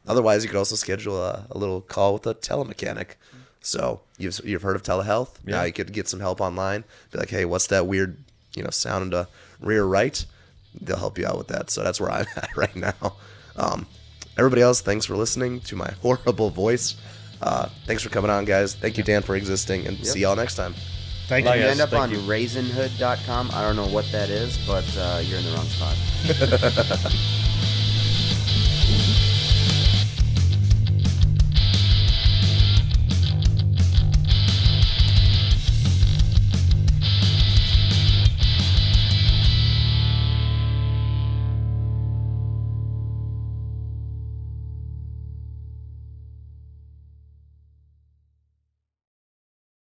Otherwise, you could also schedule a little call with a telemechanic. So you've heard of telehealth? Yeah. Now you could get some help online. Be like, hey, what's that weird, sound in the rear right? They'll help you out with that. So that's where I'm at right now. Everybody else, thanks for listening to my horrible voice. Thanks for coming on, guys. Thank you, Dan, for existing, and see y'all next time. Thank If you. you end up Thank on you. raisinhood.com, I don't know what that is, but you're in the wrong spot.